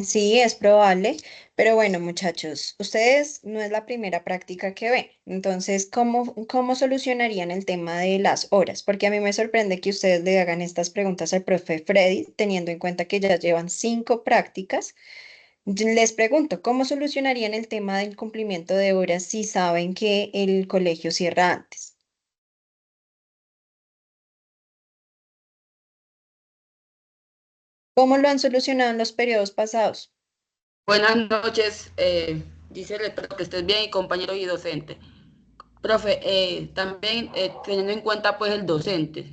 Sí, es probable, pero bueno, muchachos, ustedes no es la primera práctica que ven. Entonces, ¿cómo solucionarían el tema de las horas? Porque a mí me sorprende que ustedes le hagan estas preguntas al profe Freddy, teniendo en cuenta que ya llevan 5 prácticas. Les pregunto, ¿cómo solucionarían el tema del cumplimiento de horas si saben que el colegio cierra antes? ¿Cómo lo han solucionado en los periodos pasados? Buenas noches, Giselle, espero que estés bien y compañero y docente. Profe, también teniendo en cuenta pues el docente,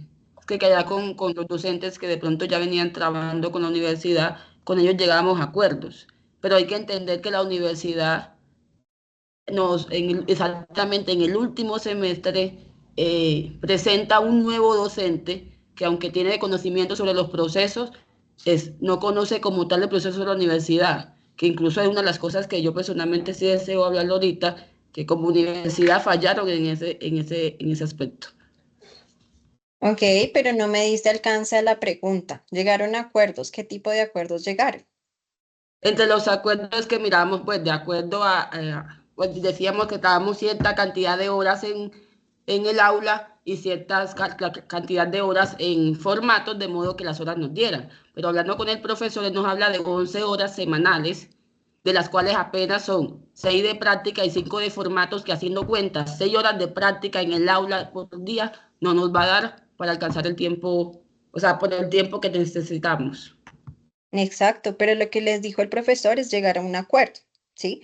que queda con los docentes que de pronto ya venían trabajando con la universidad, con ellos llegábamos a acuerdos, pero hay que entender que la universidad exactamente en el último semestre presenta un nuevo docente que aunque tiene conocimiento sobre los procesos, no conoce como tal el proceso de la universidad, que incluso es una de las cosas que yo personalmente sí deseo hablar ahorita, que como universidad fallaron en ese aspecto. Ok, pero no me diste alcance a la pregunta. ¿Llegaron a acuerdos? ¿Qué tipo de acuerdos llegaron? Entre los acuerdos que miramos, pues de acuerdo pues decíamos que estábamos cierta cantidad de horas en el aula y ciertas cantidad de horas en formatos, de modo que las horas nos dieran. Pero hablando con el profesor, él nos habla de 11 horas semanales, de las cuales apenas son 6 de práctica y 5 de formatos, que haciendo cuentas, 6 horas de práctica en el aula por día no nos va a dar para alcanzar el tiempo, o sea, por el tiempo que necesitamos. Exacto, pero lo que les dijo el profesor es llegar a un acuerdo, ¿sí?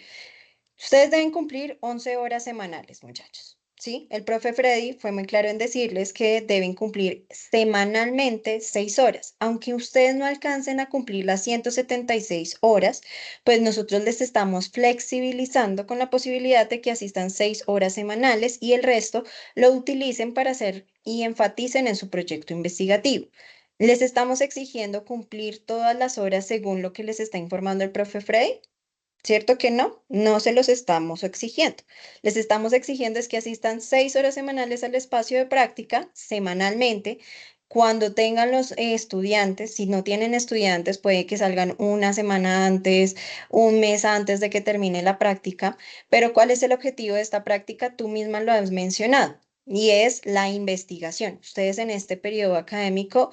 Ustedes deben cumplir 11 horas semanales, muchachos. ¿Sí? El profe Freddy fue muy claro en decirles que deben cumplir semanalmente 6 horas. Aunque ustedes no alcancen a cumplir las 176 horas, pues nosotros les estamos flexibilizando con la posibilidad de que asistan 6 horas semanales y el resto lo utilicen para hacer y enfaticen en su proyecto investigativo. Les estamos exigiendo cumplir todas las horas según lo que les está informando el profe Freddy. ¿Cierto que no? No se los estamos exigiendo. Les estamos exigiendo es que asistan 6 horas semanales al espacio de práctica semanalmente. Cuando tengan los estudiantes, si no tienen estudiantes, puede que salgan una semana antes, un mes antes de que termine la práctica. Pero ¿cuál es el objetivo de esta práctica? Tú misma lo has mencionado. Y es la investigación. Ustedes en este periodo académico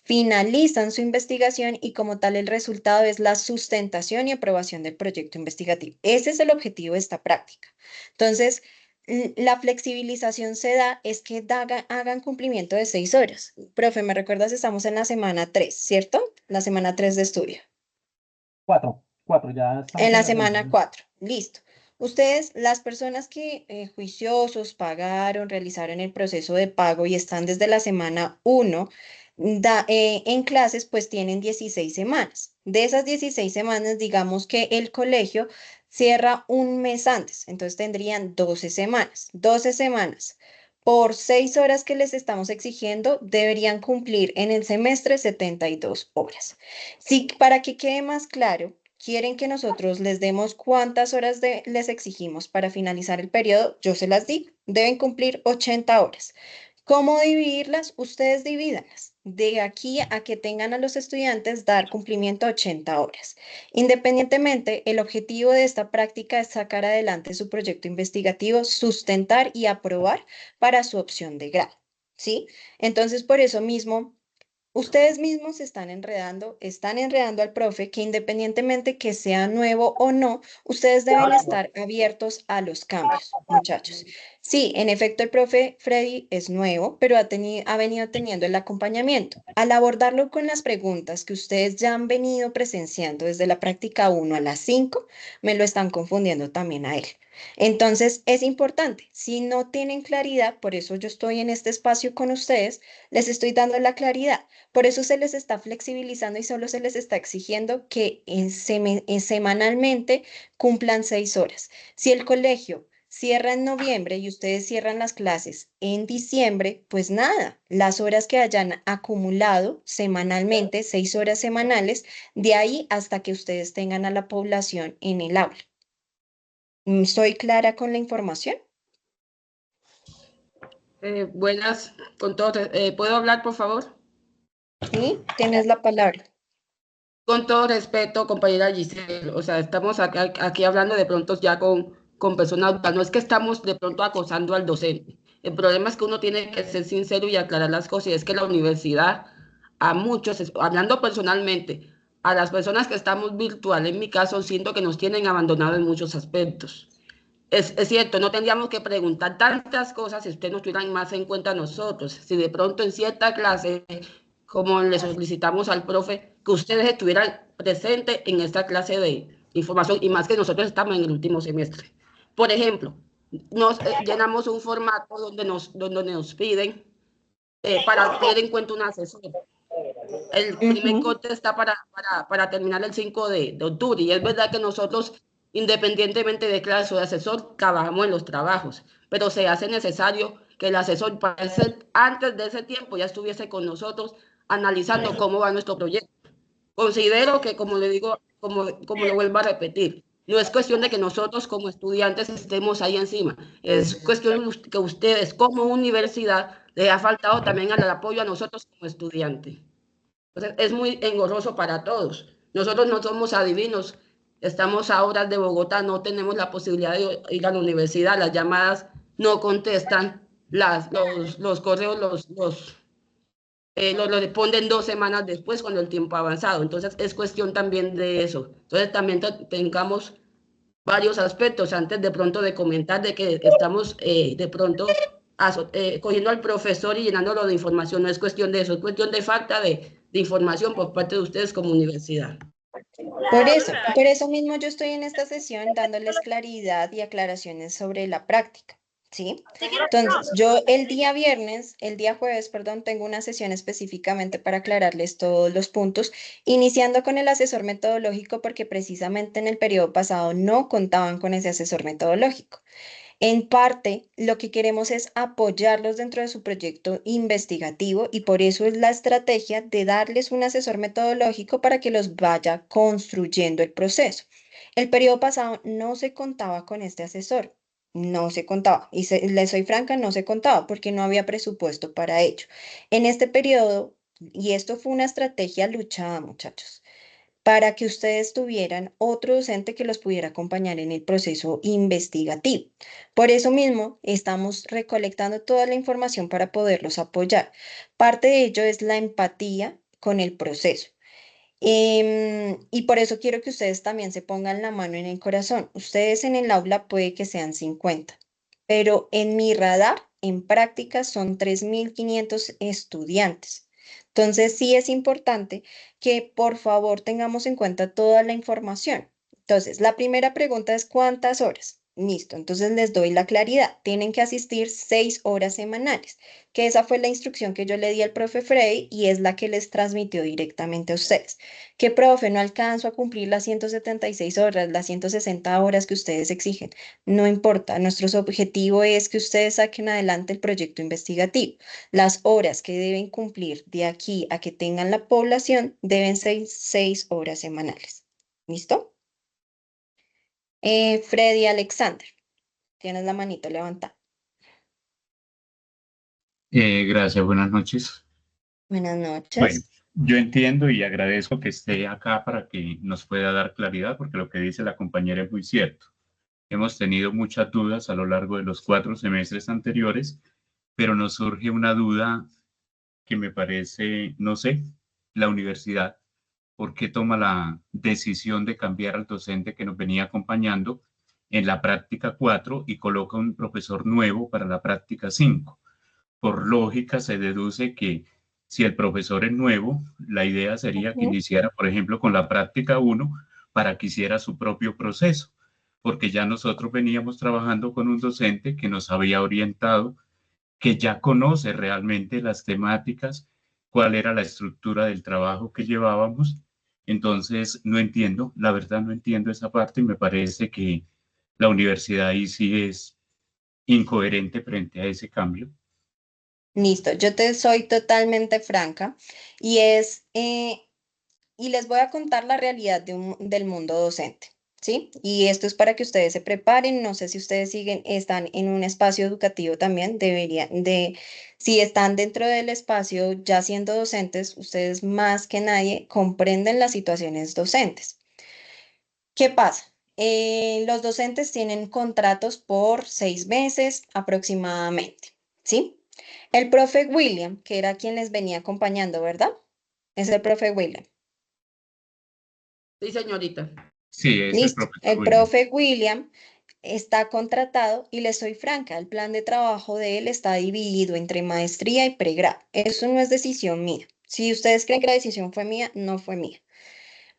finalizan su investigación y como tal el resultado es la sustentación y aprobación del proyecto investigativo. Ese es el objetivo de esta práctica. Entonces, la flexibilización se da es que hagan cumplimiento de 6 horas. Profe, ¿me recuerdas? Estamos en la semana 3, ¿cierto? La semana 3 de estudio. Cuatro, ya En estamos en la la semana semana. 4, listo. Ustedes, las personas que juiciosos pagaron, realizaron el proceso de pago y están desde la semana 1 en clases, pues tienen 16 semanas. De esas 16 semanas, digamos que el colegio cierra un mes antes, entonces tendrían 12 semanas. 12 semanas. Por 6 horas que les estamos exigiendo, deberían cumplir en el semestre 72 horas. Sí, para que quede más claro, quieren que nosotros les demos cuántas horas les exigimos para finalizar el periodo, yo se las digo, deben cumplir 80 horas. ¿Cómo dividirlas? Ustedes divídanlas. De aquí a que tengan a los estudiantes dar cumplimiento a 80 horas. Independientemente, el objetivo de esta práctica es sacar adelante su proyecto investigativo, sustentar y aprobar para su opción de grado. ¿Sí? Entonces, por eso mismo, ustedes mismos están enredando al profe que independientemente que sea nuevo o no, ustedes deben estar abiertos a los cambios, muchachos. Sí, en efecto, el profe Freddy es nuevo, pero ha venido teniendo el acompañamiento. Al abordarlo con las preguntas que ustedes ya han venido presenciando desde la práctica 1 a la 5, me lo están confundiendo también a él. Entonces, es importante, si no tienen claridad, por eso yo estoy en este espacio con ustedes, les estoy dando la claridad. Por eso se les está flexibilizando y solo se les está exigiendo que semanalmente cumplan 6 horas. Si el colegio cierra en noviembre y ustedes cierran las clases en diciembre, pues nada, las horas que hayan acumulado semanalmente, 6 horas semanales, de ahí hasta que ustedes tengan a la población en el aula. ¿Estoy clara con la información? Buenas con todos. ¿Puedo hablar, por favor? Sí, tienes la palabra. Con todo respeto, compañera Giselle, o sea, estamos aquí hablando de pronto ya con personas adultas, no es que estamos de pronto acosando al docente. El problema es que uno tiene que ser sincero y aclarar las cosas, y es que la universidad, a muchos, hablando personalmente, a las personas que estamos virtual, en mi caso, siento que nos tienen abandonado en muchos aspectos. Es cierto, no tendríamos que preguntar tantas cosas si ustedes nos tuvieran más en cuenta a nosotros. Si de pronto en cierta clase, como le solicitamos al profe, que ustedes estuvieran presentes en esta clase de información, y más que nosotros estamos en el último semestre. Por ejemplo, nos llenamos un formato donde nos piden para tener en cuenta un asesor. El primer Ujú. corte está para terminar el 5 de octubre, y es verdad que nosotros, independientemente de clase o de asesor, trabajamos en los trabajos, pero se hace necesario que el asesor, antes de ese tiempo, ya estuviese con nosotros analizando cómo va nuestro proyecto. Considero que, como le digo, como lo vuelvo a repetir, no es cuestión de que nosotros como estudiantes estemos ahí encima, es cuestión que ustedes como universidad les ha faltado también el apoyo a nosotros como estudiantes. Entonces, es muy engorroso para todos. Nosotros no somos adivinos, estamos a horas de Bogotá, no tenemos la posibilidad de ir a la universidad, las llamadas no contestan, los correos lo responden 2 semanas después cuando el tiempo ha avanzado. Entonces, es cuestión también de eso. Entonces, también tengamos varios aspectos antes de pronto de comentar de que estamos de pronto cogiendo al profesor y llenándolo de información. No es cuestión de eso, es cuestión de falta de información por parte de ustedes como universidad. Por eso mismo yo estoy en esta sesión dándoles claridad y aclaraciones sobre la práctica, ¿sí? Entonces, yo el día jueves, perdón, tengo una sesión específicamente para aclararles todos los puntos, iniciando con el asesor metodológico porque precisamente en el periodo pasado no contaban con ese asesor metodológico. En parte, lo que queremos es apoyarlos dentro de su proyecto investigativo y por eso es la estrategia de darles un asesor metodológico para que los vaya construyendo el proceso. El periodo pasado no se contaba con este asesor, no se contaba. Y les soy franca, no se contaba porque no había presupuesto para ello. En este periodo, y esto fue una estrategia luchada, muchachos, para que ustedes tuvieran otro docente que los pudiera acompañar en el proceso investigativo. Por eso mismo, estamos recolectando toda la información para poderlos apoyar. Parte de ello es la empatía con el proceso. Y por eso quiero que ustedes también se pongan la mano en el corazón. Ustedes en el aula puede que sean 50, pero en mi radar, en práctica, son 3.500 estudiantes. Entonces, sí es importante que por favor tengamos en cuenta toda la información. Entonces, la primera pregunta es ¿cuántas horas? Listo, entonces les doy la claridad. Tienen que asistir 6 horas semanales, que esa fue la instrucción que yo le di al profe Freddy y es la que les transmitió directamente a ustedes. Que profe, no alcanzo a cumplir las 176 horas, las 160 horas que ustedes exigen. No importa, nuestro objetivo es que ustedes saquen adelante el proyecto investigativo. Las horas que deben cumplir de aquí a que tengan la población deben ser 6 horas semanales. ¿Listo? Freddy Alexander, tienes la manito levantada. Gracias, buenas noches. Buenas Bueno, noches. yo entiendo y agradezco que esté acá para que nos pueda dar claridad, porque lo que dice la compañera es muy cierto. Hemos tenido muchas dudas a lo largo de los 4 semestres anteriores, pero nos surge una duda que me parece, no sé, la universidad, ¿por qué toma la decisión de cambiar al docente que nos venía acompañando en la práctica 4 y coloca un profesor nuevo para la práctica 5? Por lógica se deduce que si el profesor es nuevo, la idea sería que Ujú. iniciara, por ejemplo, con la práctica 1 para que hiciera su propio proceso, porque ya nosotros veníamos trabajando con un docente que nos había orientado, que ya conoce realmente las temáticas, cuál era la estructura del trabajo que llevábamos. Entonces, no entiendo, la verdad no entiendo esa parte y me parece que la universidad ahí sí es incoherente frente a ese cambio. Listo, yo te soy totalmente franca y y les voy a contar la realidad del mundo docente. ¿sí? Y esto es para que ustedes se preparen. No sé si ustedes están en un espacio educativo también, si están dentro del espacio ya siendo docentes, ustedes más que nadie comprenden las situaciones docentes. ¿Qué pasa? Los docentes tienen contratos por 6 meses aproximadamente, ¿sí? El profe William, que era quien les venía acompañando, ¿verdad? Es el profe William. Sí, señorita. Sí, es el Listo. profesor El William. profe William está contratado y les soy franca, el plan de trabajo de él está dividido entre maestría y pregrado. Eso no es decisión mía. Si ustedes creen que la decisión fue mía, no fue mía.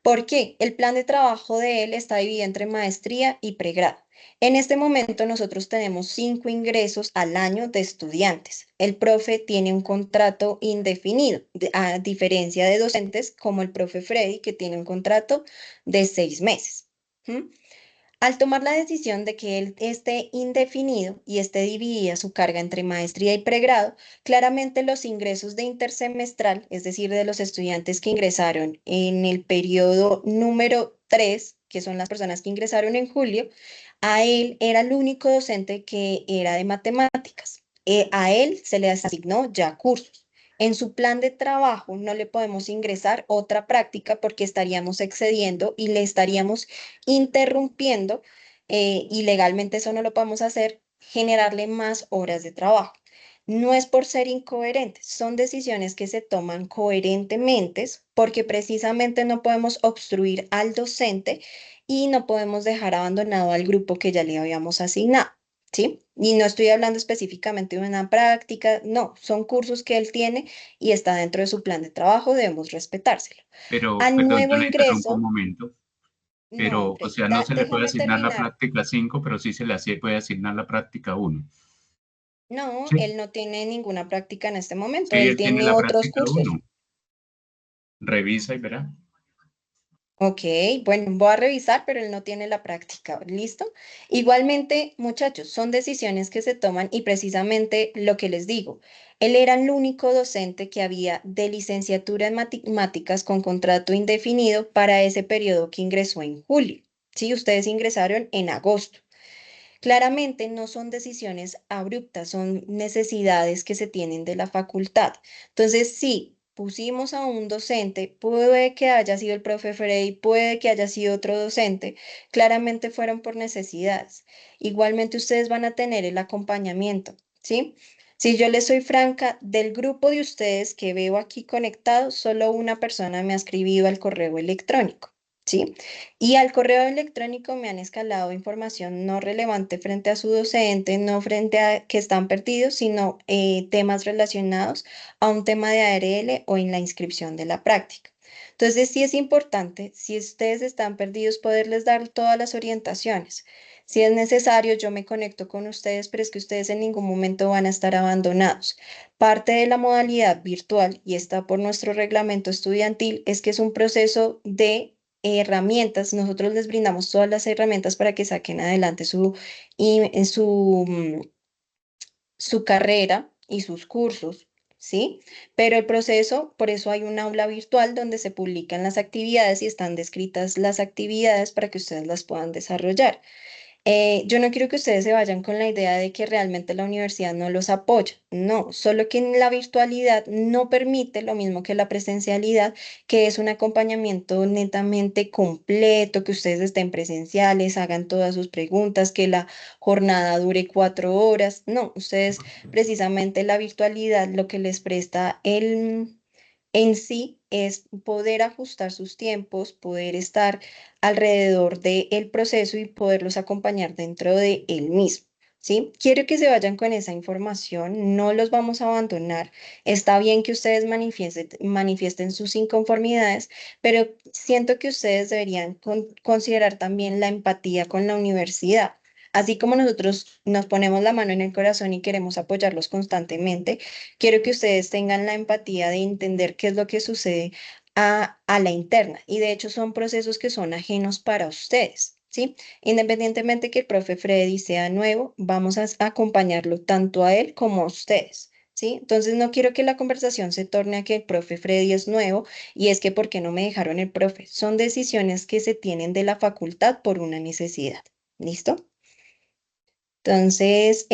¿Por qué? El plan de trabajo de él está dividido entre maestría y pregrado. En este momento nosotros tenemos 5 ingresos al año de estudiantes. El profe tiene un contrato indefinido, a diferencia de docentes como el profe Freddy, que tiene un contrato de 6 meses. ¿Mm? Al tomar la decisión de que él esté indefinido y esté dividida su carga entre maestría y pregrado, claramente los ingresos de intersemestral, es decir, de los estudiantes que ingresaron en el periodo número 3, que son las personas que ingresaron en julio, a él era el único docente que era de matemáticas. A él se le asignó ya cursos. En su plan de trabajo no le podemos ingresar otra práctica porque estaríamos excediendo y le estaríamos interrumpiendo, y legalmente eso no lo podemos hacer, generarle más horas de trabajo. No es por ser incoherentes, son decisiones que se toman coherentemente porque precisamente no podemos obstruir al docente y no podemos dejar abandonado al grupo que ya le habíamos asignado, ¿sí? Y no estoy hablando específicamente de una práctica, no, son cursos que él tiene y está dentro de su plan de trabajo, debemos respetárselo. Pero, Al perdón, nuevo yo le interrumpo un ingreso, momento. no, Pero, o hombre, sea, no se le puede déjame asignar la terminar. práctica 5, pero sí se le puede asignar la práctica 1. No, Sí, él no tiene ninguna práctica en este momento, sí, él él tiene tiene la otros práctica cursos. 1. Revisa y verá. Ok, bueno, voy a revisar, pero él no tiene la práctica, ¿listo? Igualmente, muchachos, son decisiones que se toman y precisamente lo que les digo, él era el único docente que había de licenciatura en matemáticas con contrato indefinido para ese periodo que ingresó en julio. Sí, ustedes ingresaron en agosto. Claramente no son decisiones abruptas, son necesidades que se tienen de la facultad. Entonces, sí, pusimos a un docente, puede que haya sido el profe Frey, puede que haya sido otro docente, claramente fueron por necesidades. Igualmente ustedes van a tener el acompañamiento, ¿sí? Si yo les soy franca, del grupo de ustedes que veo aquí conectados, solo una persona me ha escribido al correo electrónico, ¿sí? Y al correo electrónico me han escalado información no relevante frente a su docente, no frente a que están perdidos, sino temas relacionados a un tema de ARL o en la inscripción de la práctica. Entonces, sí es importante, si ustedes están perdidos, poderles dar todas las orientaciones. Si es necesario, yo me conecto con ustedes, pero es que ustedes en ningún momento van a estar abandonados. Parte de la modalidad virtual, y está por nuestro reglamento estudiantil, es que es un proceso de herramientas, nosotros les brindamos todas las herramientas para que saquen adelante su carrera y sus cursos, ¿sí? Pero el proceso, por eso hay un aula virtual donde se publican las actividades y están descritas las actividades para que ustedes las puedan desarrollar. Yo no quiero que ustedes se vayan con la idea de que realmente la universidad no los apoya. No, solo que en la virtualidad no permite lo mismo que la presencialidad, que es un acompañamiento netamente completo, que ustedes estén presenciales, hagan todas sus preguntas, que la jornada dure 4 horas. No, ustedes precisamente la virtualidad lo que les presta en sí es poder ajustar sus tiempos, poder estar alrededor del proceso y poderlos acompañar dentro de él mismo. ¿Sí? Quiero que se vayan con esa información, no los vamos a abandonar. Está bien que ustedes manifiesten sus inconformidades, pero siento que ustedes deberían considerar también la empatía con la universidad. Así como nosotros nos ponemos la mano en el corazón y queremos apoyarlos constantemente, quiero que ustedes tengan la empatía de entender qué es lo que sucede a la interna. Y de hecho son procesos que son ajenos para ustedes, ¿sí? Independientemente que el profe Freddy sea nuevo, vamos a acompañarlo tanto a él como a ustedes, ¿sí? ¿sí? Entonces no quiero que la conversación se torne a que el profe Freddy es nuevo y es que ¿por qué no me dejaron el profe? Son decisiones que se tienen de la facultad por una necesidad. ¿Listo? Entonces,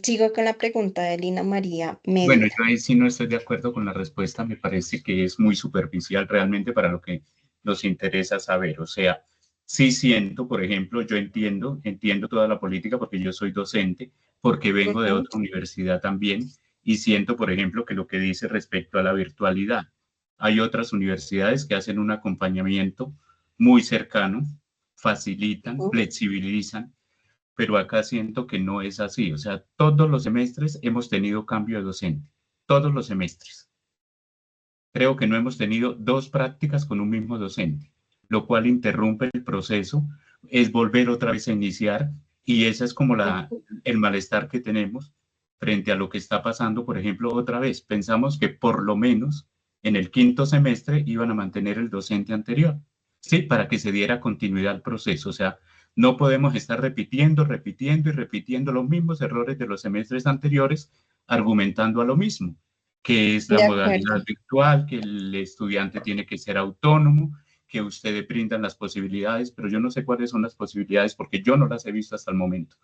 sigo con la pregunta de Lina María Bueno, Medina. yo ahí sí no estoy de acuerdo con la respuesta, me parece que es muy superficial realmente para lo que nos interesa saber. O sea, sí siento, por ejemplo, yo entiendo toda la política porque yo soy docente, porque vengo de Ujú, otra universidad también, y siento, por ejemplo, que lo que dice respecto a la virtualidad, hay otras universidades que hacen un acompañamiento muy cercano, facilitan, ujú. flexibilizan, pero acá siento que no es así. O sea, todos los semestres hemos tenido cambio de docente, todos los semestres. Creo que no hemos tenido dos prácticas con un mismo docente, lo cual interrumpe el proceso, es volver otra vez a iniciar y esa es como el malestar que tenemos frente a lo que está pasando, por ejemplo, otra vez. Pensamos que por lo menos en el quinto semestre iban a mantener el docente anterior, ¿sí? Para que se diera continuidad al proceso. O sea, no podemos estar repitiendo y repitiendo los mismos errores de los semestres anteriores, argumentando a lo mismo, que es la De acuerdo. modalidad virtual, que el estudiante tiene que ser autónomo, que ustedes brindan las posibilidades, pero yo no sé cuáles son las posibilidades porque yo no las he visto hasta el momento.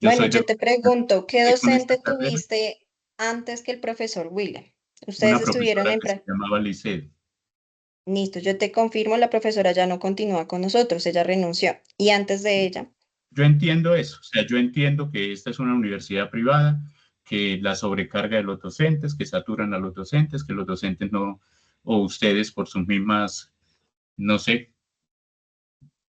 Yo Bueno, soy de yo los te que pregunto, ¿qué empecé con esta docente carrera, tuviste antes que el profesor William? una Ustedes estuvieron profesora en que se llamaba Licedo. Listo, yo te confirmo, la profesora ya no continúa con nosotros, ella renunció. Y antes de ella, Yo entiendo eso, o sea, yo entiendo que esta es una universidad privada, que la sobrecarga de los docentes, que saturan a los docentes, que los docentes no, o ustedes por sus mismas, no sé,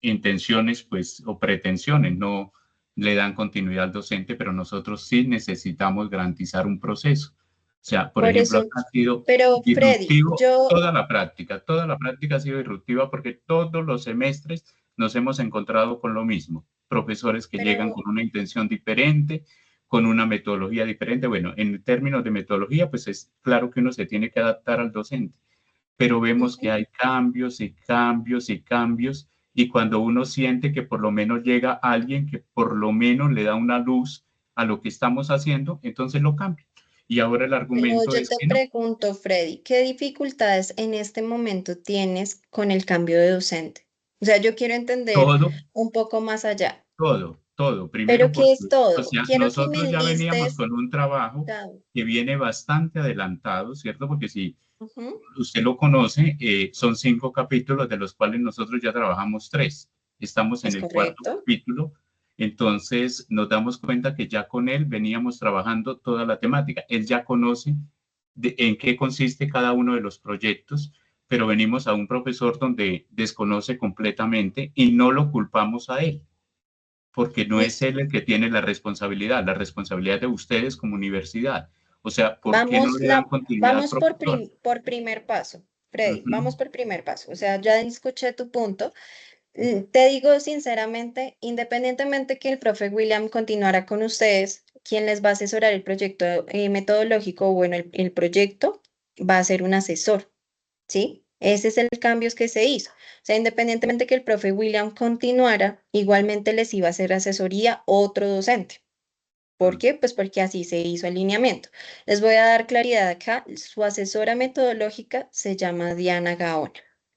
intenciones, pues, o pretensiones, no le dan continuidad al docente, pero nosotros sí necesitamos garantizar un proceso. O sea, por por ejemplo, eso, acá ha sido pero Freddy, disruptivo toda la práctica ha sido disruptiva porque todos los semestres nos hemos encontrado con lo mismo, profesores que llegan pero con una intención diferente, con una metodología diferente. Bueno, en términos de metodología, pues es claro que uno se tiene que adaptar al docente, pero vemos que ujú, hay cambios y cambios y cambios, y cuando uno siente que por lo menos llega alguien que por lo menos le da una luz a lo que estamos haciendo, entonces lo cambia. Y ahora el pero argumento yo es te que no, pregunto, Freddy, ¿qué dificultades en este momento tienes con el cambio de docente? O sea, yo quiero entender todo, un poco más allá. todo. ¿Pero Primero qué porque, es o todo? sea, Quiero que me nosotros ya veníamos listes. con un trabajo Cada- que viene bastante adelantado, ¿cierto? Porque si Ujú, usted lo conoce, son 5 capítulos de los cuales nosotros ya trabajamos 3. Estamos en es el cuarto correcto. capítulo, entonces nos damos cuenta que ya con él veníamos trabajando toda la temática. Él ya conoce en qué consiste cada uno de los proyectos, pero venimos a un profesor donde desconoce completamente y no lo culpamos a él, porque no es Listo. él el que tiene la responsabilidad de ustedes como universidad. O sea, ¿por qué no Vamos, le dan continuidad al vamos profesor? por primer paso, Freddy, Ujú. vamos por primer paso. O sea, ya escuché tu punto. Te digo sinceramente, independientemente que el profe William continuara con ustedes, quien les va a asesorar el proyecto metodológico, bueno, el proyecto va a ser un asesor, ¿sí? Ese es el cambio que se hizo. O sea, independientemente que el profe William continuara, igualmente les iba a hacer asesoría otro docente. ¿Por qué? Pues porque así se hizo el lineamiento. Les voy a dar claridad acá. Su asesora metodológica se llama Diana Gaona,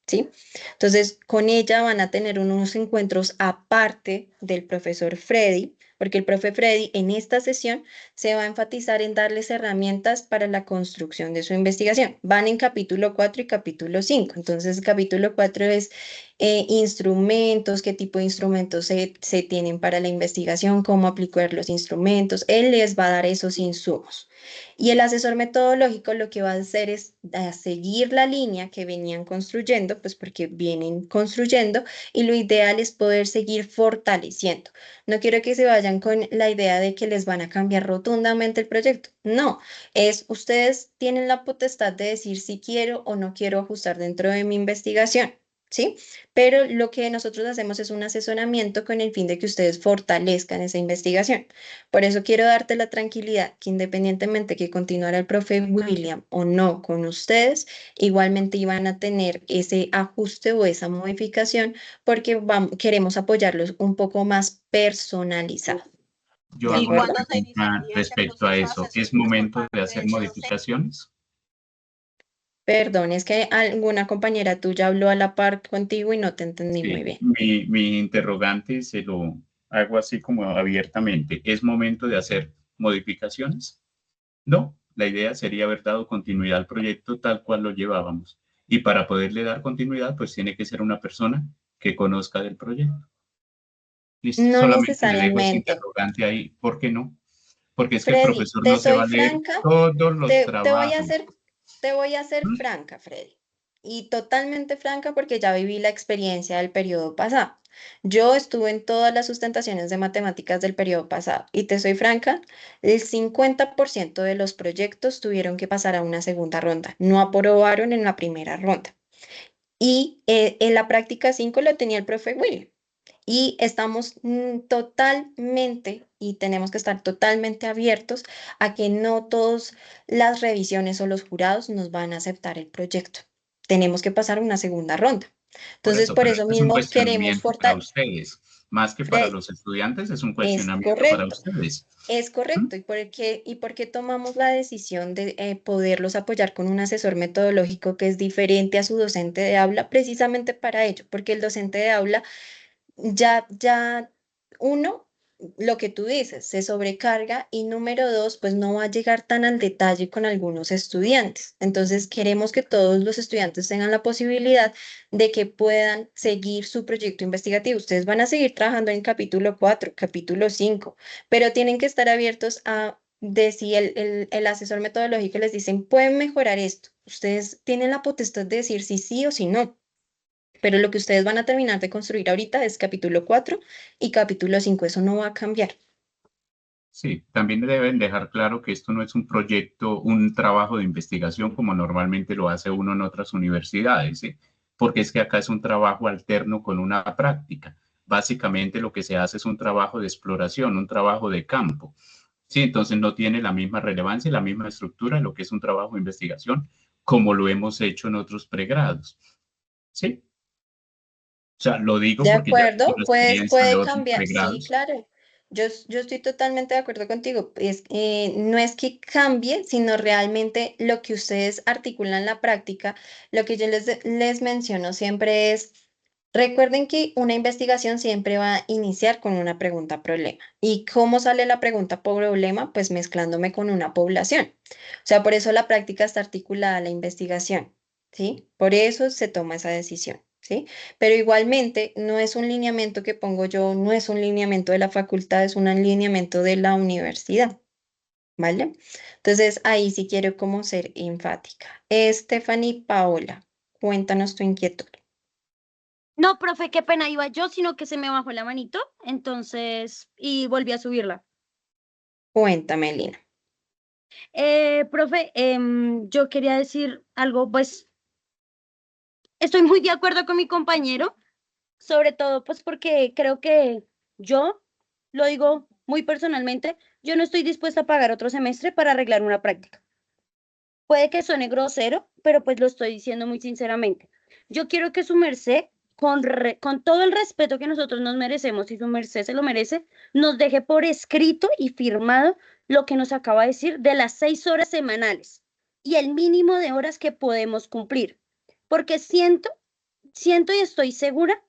¿sí? Entonces, con ella van a tener unos encuentros aparte del profesor Freddy, porque el profe Freddy en esta sesión se va a enfatizar en darles herramientas para la construcción de su investigación. Van en capítulo 4 y capítulo 5. Entonces, capítulo 4 es instrumentos, qué tipo de instrumentos se tienen para la investigación, cómo aplicar los instrumentos. Él les va a dar esos insumos. Y el asesor metodológico lo que va a hacer es seguir la línea que venían construyendo, pues porque vienen construyendo y lo ideal es poder seguir fortaleciendo. No quiero que se vayan con la idea de que les van a cambiar rotundamente el proyecto. No, es ustedes tienen la potestad de decir si quiero o no quiero ajustar dentro de mi investigación. ¿Sí? Pero lo que nosotros hacemos es un asesoramiento con el fin de que ustedes fortalezcan esa investigación. Por eso quiero darte la tranquilidad que independientemente que continuara el profe William o no con ustedes, igualmente iban a tener ese ajuste o esa modificación porque queremos apoyarlos un poco más personalizado. Yo ¿De hago una acuerdo? ¿Cuándo se pregunta iniciaría ese respecto a proceso de eso. ¿Es asesoramiento por momento de parte hacer de docente? modificaciones? Perdón, es que alguna compañera tuya habló a la par contigo y no te entendí muy Sí, bien. mi interrogante se lo hago así como abiertamente. ¿Es momento de hacer modificaciones? No, la idea sería haber dado continuidad al proyecto tal cual lo llevábamos. Y para poderle dar continuidad, pues tiene que ser una persona que conozca del proyecto. Listo, No solamente le dejo ese necesariamente. interrogante ahí. ¿Por qué no? Porque es que el Freddy, profesor te no se va soy a leer franca, todos los te voy a trabajos. hacer, te voy a ser ¿Mm? franca, Freddy. Y totalmente franca porque ya viví la experiencia del periodo pasado. Yo estuve en todas las sustentaciones de matemáticas del periodo pasado y te soy franca, el 50% de los proyectos tuvieron que pasar a una segunda ronda, no aprobaron en la primera ronda. Y en la práctica 5 lo tenía el profe William. Y estamos totalmente y tenemos que estar totalmente abiertos a que no todas las revisiones o los jurados nos van a aceptar el proyecto. Tenemos que pasar una segunda ronda. Entonces, por Pero eso este es un mismo queremos cuestionamiento para fortalecer. ustedes. Más que para los estudiantes, es un Es cuestionamiento para correcto. ustedes. Es ¿Mm? correcto. ¿Y por qué tomamos la decisión de poderlos apoyar con un asesor metodológico que es diferente a su docente de aula? Precisamente para ello, porque el docente de aula ya, uno, lo que tú dices, se sobrecarga y número dos, pues no va a llegar tan al detalle con algunos estudiantes. Entonces, queremos que todos los estudiantes tengan la posibilidad de que puedan seguir su proyecto investigativo. Ustedes van a seguir trabajando en capítulo 4, capítulo 5, pero tienen que estar abiertos a de si el asesor metodológico les dicen, pueden mejorar esto. Ustedes tienen la potestad de decir si sí o si no. Pero lo que ustedes van a terminar de construir ahorita es capítulo 4 y capítulo 5. Eso no va a cambiar. Sí, también deben dejar claro que esto no es un proyecto, un trabajo de investigación como normalmente lo hace uno en otras universidades, ¿sí? Porque es que acá es un trabajo alterno con una práctica. Básicamente lo que se hace es un trabajo de exploración, un trabajo de campo. Sí, entonces no tiene la misma relevancia y la misma estructura de lo que es un trabajo de investigación como lo hemos hecho en otros pregrados. Sí, o sea, lo digo De porque ya tengo acuerdo, la pues experiencia de puede otros cambiar. Sí, pregrados. claro. Yo estoy totalmente de acuerdo contigo. No es que cambie, sino realmente lo que ustedes articulan en la práctica, lo que yo les menciono siempre es, recuerden que una investigación siempre va a iniciar con una pregunta problema. ¿Y cómo sale la pregunta problema? Pues mezclándome con una población. O sea, por eso la práctica está articulada a la investigación, ¿sí? Por eso se toma esa decisión, ¿sí? Pero igualmente no es un lineamiento que pongo yo, no es un lineamiento de la facultad, es un lineamiento de la universidad, ¿vale? Entonces ahí sí quiero como ser enfática. Stephanie Paola, cuéntanos tu inquietud. No, profe, qué pena iba yo, sino que se me bajó la manito, entonces, y volví a subirla. Cuéntame, Lina. Profe, yo quería decir algo, pues, estoy muy de acuerdo con mi compañero, sobre todo, pues, porque creo que yo, lo digo muy personalmente, yo no estoy dispuesta a pagar otro semestre para arreglar una práctica. Puede que suene grosero, pero pues lo estoy diciendo muy sinceramente. Yo quiero que su merced, con todo el respeto que nosotros nos merecemos, y su merced se lo merece, nos deje por escrito y firmado lo que nos acaba de decir de las 6 horas semanales y el mínimo de horas que podemos cumplir. Porque siento y estoy segura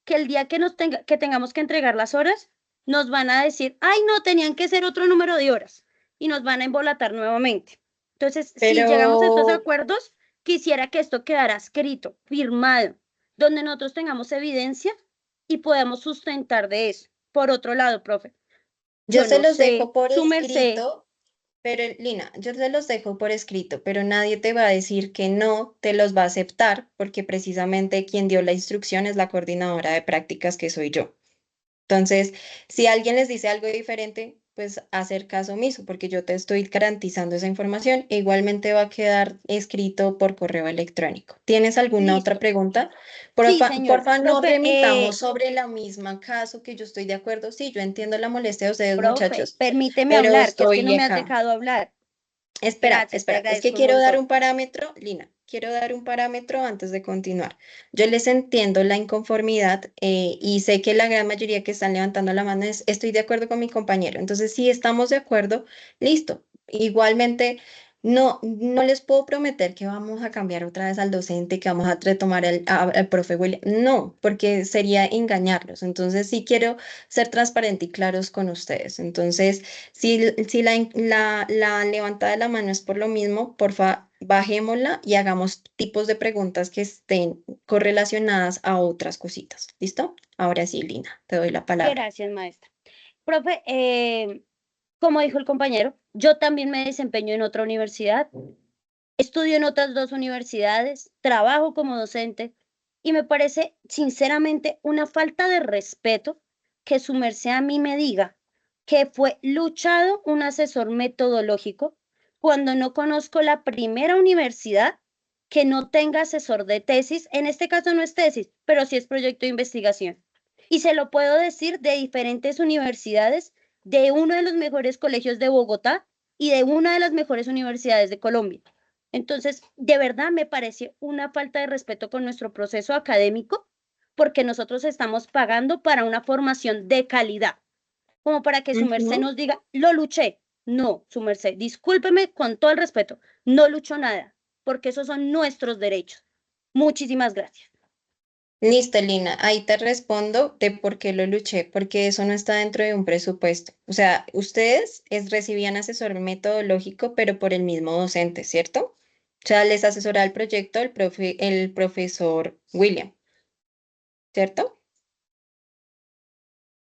que el día que tengamos que entregar las horas, nos van a decir, ay, no, tenían que ser otro número de horas y nos van a embolatar nuevamente. Entonces, si llegamos a estos Pero acuerdos, quisiera que esto quedara escrito, firmado, donde nosotros tengamos evidencia y podamos sustentar de eso. Por otro lado, profe, yo yo se no los dejo sé, por su merced, escrito. Pero Lina, yo te los dejo por escrito, pero nadie te va a decir que no te los va a aceptar, porque precisamente quien dio la instrucción es la coordinadora de prácticas, que soy yo. Entonces, si alguien les dice algo diferente, pues hacer caso omiso, porque yo te estoy garantizando esa información. E igualmente va a quedar escrito por correo electrónico. ¿Tienes alguna otra listo. pregunta? Sí, Porfa, señora. porfa, no Profe, remitamos sobre la misma caso, que yo estoy de acuerdo. Sí, yo entiendo la molestia de ustedes, profe, muchachos, permíteme pero hablar, que es que no estoy me has acá. dejado hablar. Espera, Gracias, te espera, es que agradezco un quiero dar montón. un parámetro, Lina, quiero dar un parámetro antes de continuar. Yo les entiendo la inconformidad y sé que la gran mayoría que están levantando la mano es, estoy de acuerdo con mi compañero. Entonces, si estamos de acuerdo, listo. Igualmente, no les puedo prometer que vamos a cambiar otra vez al docente, que vamos a retomar al profe William. No, porque sería engañarlos. Entonces, sí quiero ser transparente y claros con ustedes. Entonces, si la levantada de la mano es por lo mismo, porfa, bajémosla y hagamos tipos de preguntas que estén correlacionadas a otras cositas. ¿Listo? Ahora sí, Lina, te doy la palabra. Gracias, maestra. Profe, como dijo el compañero, yo también me desempeño en otra universidad, estudio en otras dos universidades, trabajo como docente y me parece sinceramente una falta de respeto que su merced a mí me diga que fue luchado un asesor metodológico cuando no conozco la primera universidad que no tenga asesor de tesis. En este caso no es tesis, pero sí es proyecto de investigación. Y se lo puedo decir de diferentes universidades, de uno de los mejores colegios de Bogotá y de una de las mejores universidades de Colombia. Entonces, de verdad me parece una falta de respeto con nuestro proceso académico, porque nosotros estamos pagando para una formación de calidad, como para que su merced Ujú. nos diga, lo luché. No, su merced, discúlpeme con todo el respeto, no luchó nada, porque esos son nuestros derechos. Muchísimas gracias. Listo, Lina, ahí te respondo de por qué lo luché, porque eso no está dentro de un presupuesto. O sea, ustedes recibían asesor metodológico, pero por el mismo docente, ¿cierto? O sea, les asesoraba el proyecto el profesor William, ¿cierto?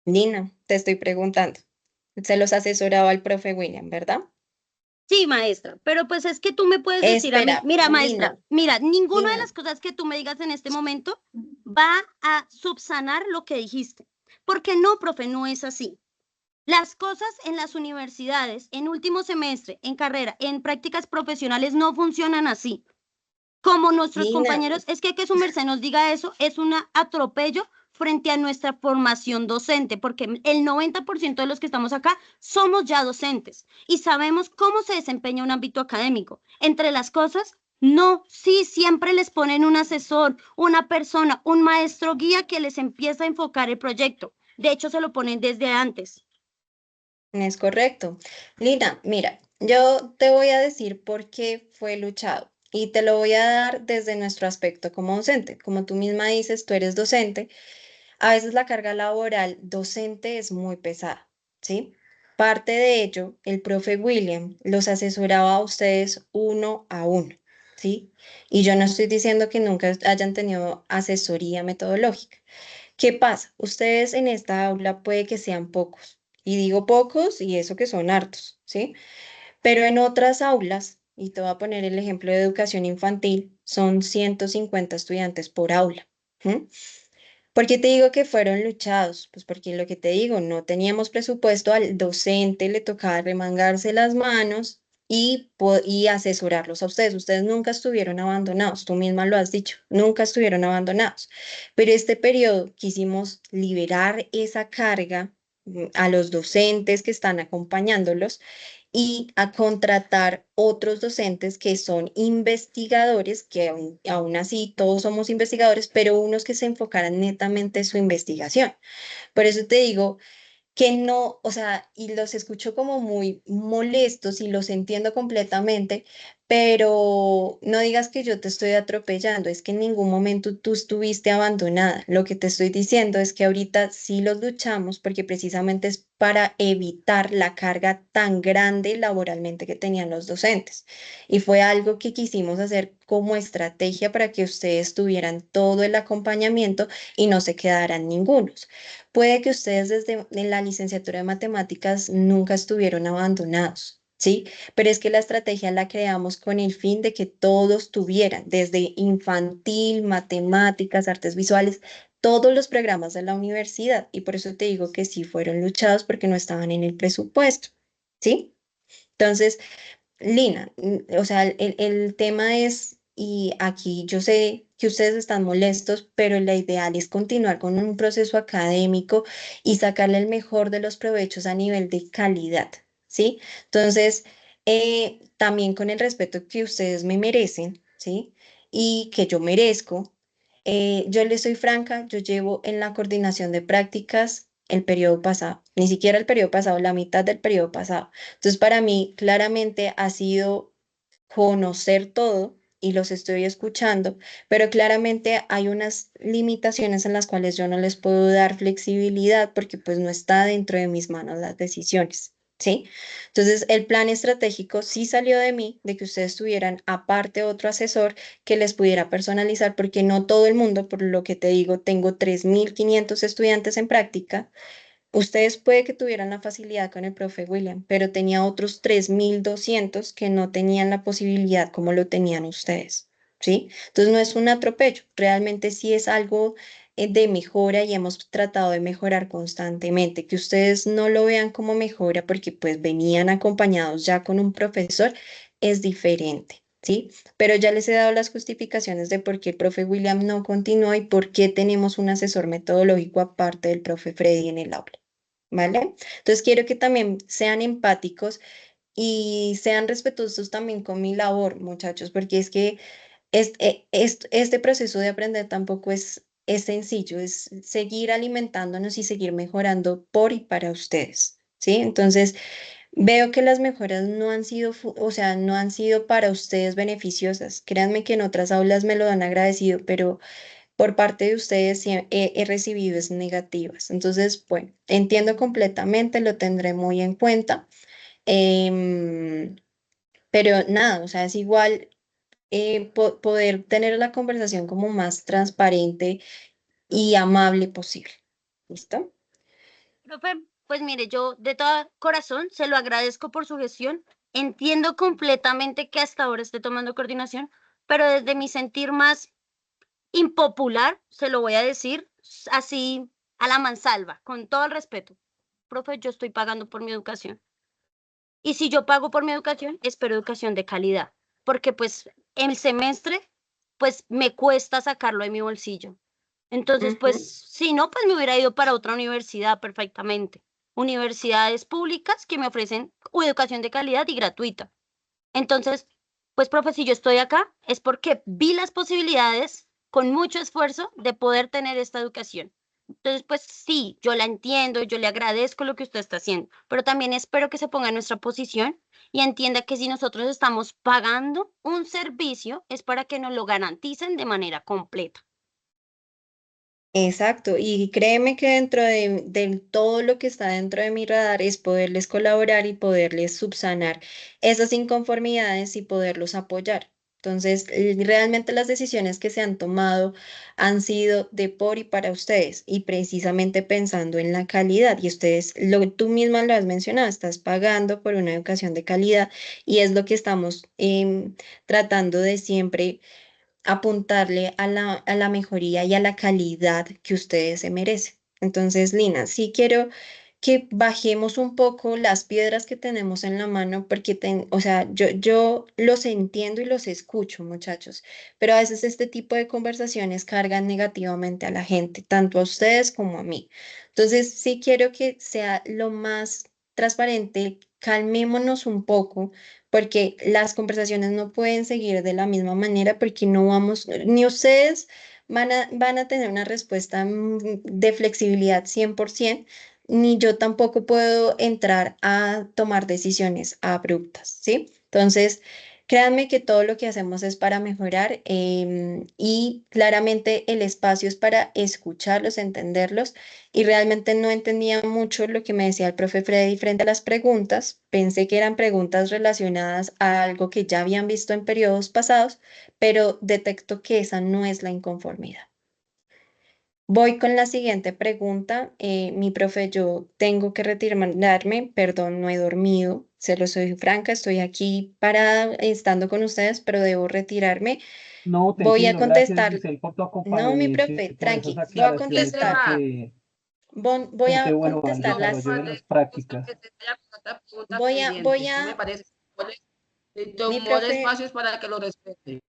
Lina, te estoy preguntando. Se los asesoraba el profe William, ¿verdad? Sí, maestra, pero pues es que tú me puedes decir a mí, Espera, mira, Lina, maestra, mira, ninguna de Lina. las cosas que tú me digas en este momento va a subsanar lo que dijiste. Porque no, profe, no es así. Las cosas en las universidades, en último semestre, en carrera, en prácticas profesionales, no funcionan así. Como nuestros Lina, compañeros, es que su merced nos diga eso es un atropello frente a nuestra formación docente, porque el 90% de los que estamos acá somos ya docentes y sabemos cómo se desempeña un ámbito académico. Entre las cosas, no, sí, siempre les ponen un asesor, una persona, un maestro guía que les empieza a enfocar el proyecto. De hecho, se lo ponen desde antes. es correcto. Lina, mira, yo te voy a decir por qué fue luchado y te lo voy a dar desde nuestro aspecto como docente. Como tú misma dices, tú eres docente. A veces la carga laboral docente es muy pesada, ¿sí? Parte de ello, el profe William los asesoraba a ustedes uno a uno, ¿sí? Y yo no estoy diciendo que nunca hayan tenido asesoría metodológica. ¿Qué pasa? Ustedes en esta aula puede que sean pocos, y digo pocos y eso que son hartos, ¿sí? Pero en otras aulas, y te voy a poner el ejemplo de educación infantil, son 150 estudiantes por aula. ¿M? ¿Por qué te digo que fueron luchados? Pues porque lo que te digo, no teníamos presupuesto, al docente le tocaba remangarse las manos y asesorarlos a ustedes. Ustedes nunca estuvieron abandonados, tú misma lo has dicho, nunca estuvieron abandonados. Pero este periodo quisimos liberar esa carga a los docentes que están acompañándolos y a contratar otros docentes que son investigadores, que aún así todos somos investigadores, pero unos que se enfocaran netamente en su investigación. Por eso te digo que no, o sea, y los escucho como muy molestos y los entiendo completamente, pero no digas que yo te estoy atropellando, es que en ningún momento tú estuviste abandonada. Lo que te estoy diciendo es que ahorita sí los luchamos porque precisamente es para evitar la carga tan grande laboralmente que tenían los docentes. Y fue algo que quisimos hacer como estrategia para que ustedes tuvieran todo el acompañamiento y no se quedaran ningunos. Puede que ustedes desde en la licenciatura de matemáticas nunca estuvieron abandonados, ¿sí? Pero es que la estrategia la creamos con el fin de que todos tuvieran, desde infantil, matemáticas, artes visuales, todos los programas de la universidad. Y por eso te digo que sí fueron luchados porque no estaban en el presupuesto, ¿sí? Entonces, Lina, o sea, el tema es, y aquí yo sé que ustedes están molestos, pero la ideal es continuar con un proceso académico y sacarle el mejor de los provechos a nivel de calidad, ¿sí? Entonces, también con el respeto que ustedes me merecen, ¿sí? Y que yo merezco. Yo les soy franca, yo llevo en la coordinación de prácticas el periodo pasado, ni siquiera el periodo pasado, la mitad del periodo pasado. Entonces, para mí, claramente ha sido conocer todo y los estoy escuchando, pero claramente hay unas limitaciones en las cuales yo no les puedo dar flexibilidad porque pues no está dentro de mis manos las decisiones, ¿sí? Entonces, el plan estratégico sí salió de mí, de que ustedes tuvieran aparte otro asesor que les pudiera personalizar, porque no todo el mundo, por lo que te digo, tengo 3.500 estudiantes en práctica. Ustedes puede que tuvieran la facilidad con el profe William, pero tenía otros 3.200 que no tenían la posibilidad como lo tenían ustedes, ¿sí? Entonces no es un atropello, realmente sí es algo de mejora y hemos tratado de mejorar constantemente. Que ustedes no lo vean como mejora porque pues venían acompañados ya con un profesor es diferente, ¿sí? Pero ya les he dado las justificaciones de por qué el profe William no continuó y por qué tenemos un asesor metodológico aparte del profe Freddy en el aula. ¿Vale? Entonces quiero que también sean empáticos y sean respetuosos también con mi labor, muchachos, porque es que este proceso de aprender tampoco es sencillo, es seguir alimentándonos y seguir mejorando por y para ustedes, ¿sí? Entonces, veo que las mejoras no han sido, o sea, no han sido para ustedes beneficiosas. Créanme que en otras aulas me lo han agradecido, pero por parte de ustedes sí he recibido es negativas. Entonces, bueno, entiendo completamente, lo tendré muy en cuenta. Em, pero nada, o sea, es igual poder tener la conversación como más transparente y amable posible. ¿Listo? Profe, pues mire, yo de todo corazón se lo agradezco por su gestión. Entiendo completamente que hasta ahora esté tomando coordinación, pero desde mi sentir más impopular, se lo voy a decir así a la mansalva, con todo el respeto. Profe, yo estoy pagando por mi educación. Y si yo pago por mi educación, espero educación de calidad, porque pues el semestre, pues me cuesta sacarlo de mi bolsillo. Entonces, Ujú. pues si no, pues me hubiera ido para otra universidad perfectamente. Universidades públicas que me ofrecen educación de calidad y gratuita. Entonces, pues, profe, si yo estoy acá es porque vi las posibilidades con mucho esfuerzo de poder tener esta educación. Entonces, pues sí, yo la entiendo, yo le agradezco lo que usted está haciendo, pero también espero que se ponga en nuestra posición y entienda que si nosotros estamos pagando un servicio es para que nos lo garanticen de manera completa. Exacto, y créeme que dentro de todo lo que está dentro de mi radar es poderles colaborar y poderles subsanar esas inconformidades y poderlos apoyar. Entonces, realmente las decisiones que se han tomado han sido de por y para ustedes y precisamente pensando en la calidad. Y ustedes, tú misma lo has mencionado, estás pagando por una educación de calidad y es lo que estamos tratando de siempre apuntarle a la mejoría y a la calidad que ustedes se merecen. Entonces, Lina, sí quiero que bajemos un poco las piedras que tenemos en la mano, porque, o sea, yo los entiendo y los escucho, muchachos, pero a veces este tipo de conversaciones cargan negativamente a la gente, tanto a ustedes como a mí. Entonces, sí quiero que sea lo más transparente, calmémonos un poco porque las conversaciones no pueden seguir de la misma manera porque no vamos, ni ustedes van a tener una respuesta de flexibilidad 100%, ni yo tampoco puedo entrar a tomar decisiones abruptas, ¿sí? Entonces, créanme que todo lo que hacemos es para mejorar y claramente el espacio es para escucharlos, entenderlos y realmente no entendía mucho lo que me decía el profe Freddy frente a las preguntas. Pensé que eran preguntas relacionadas a algo que ya habían visto en periodos pasados, pero detecto que esa no es la inconformidad. Voy con la siguiente pregunta. Mi profe, yo tengo que retirarme, perdón, no he dormido, se lo soy franca, estoy aquí para estando con ustedes, pero debo retirarme. No, te Voy a entiendo. Gracias, contestar. Giselle, por tu No, mi acompañamiento y profe, por esas tranqui, voy a aclaraciones, contestar. Tema. Voy porque a bueno, al contestar No, desarrollo las. de vale, las justo prácticas. que te haya otra pregunta Voy pendiente. No me a, parece. mi Tomó el profe, espacio es para que lo respete.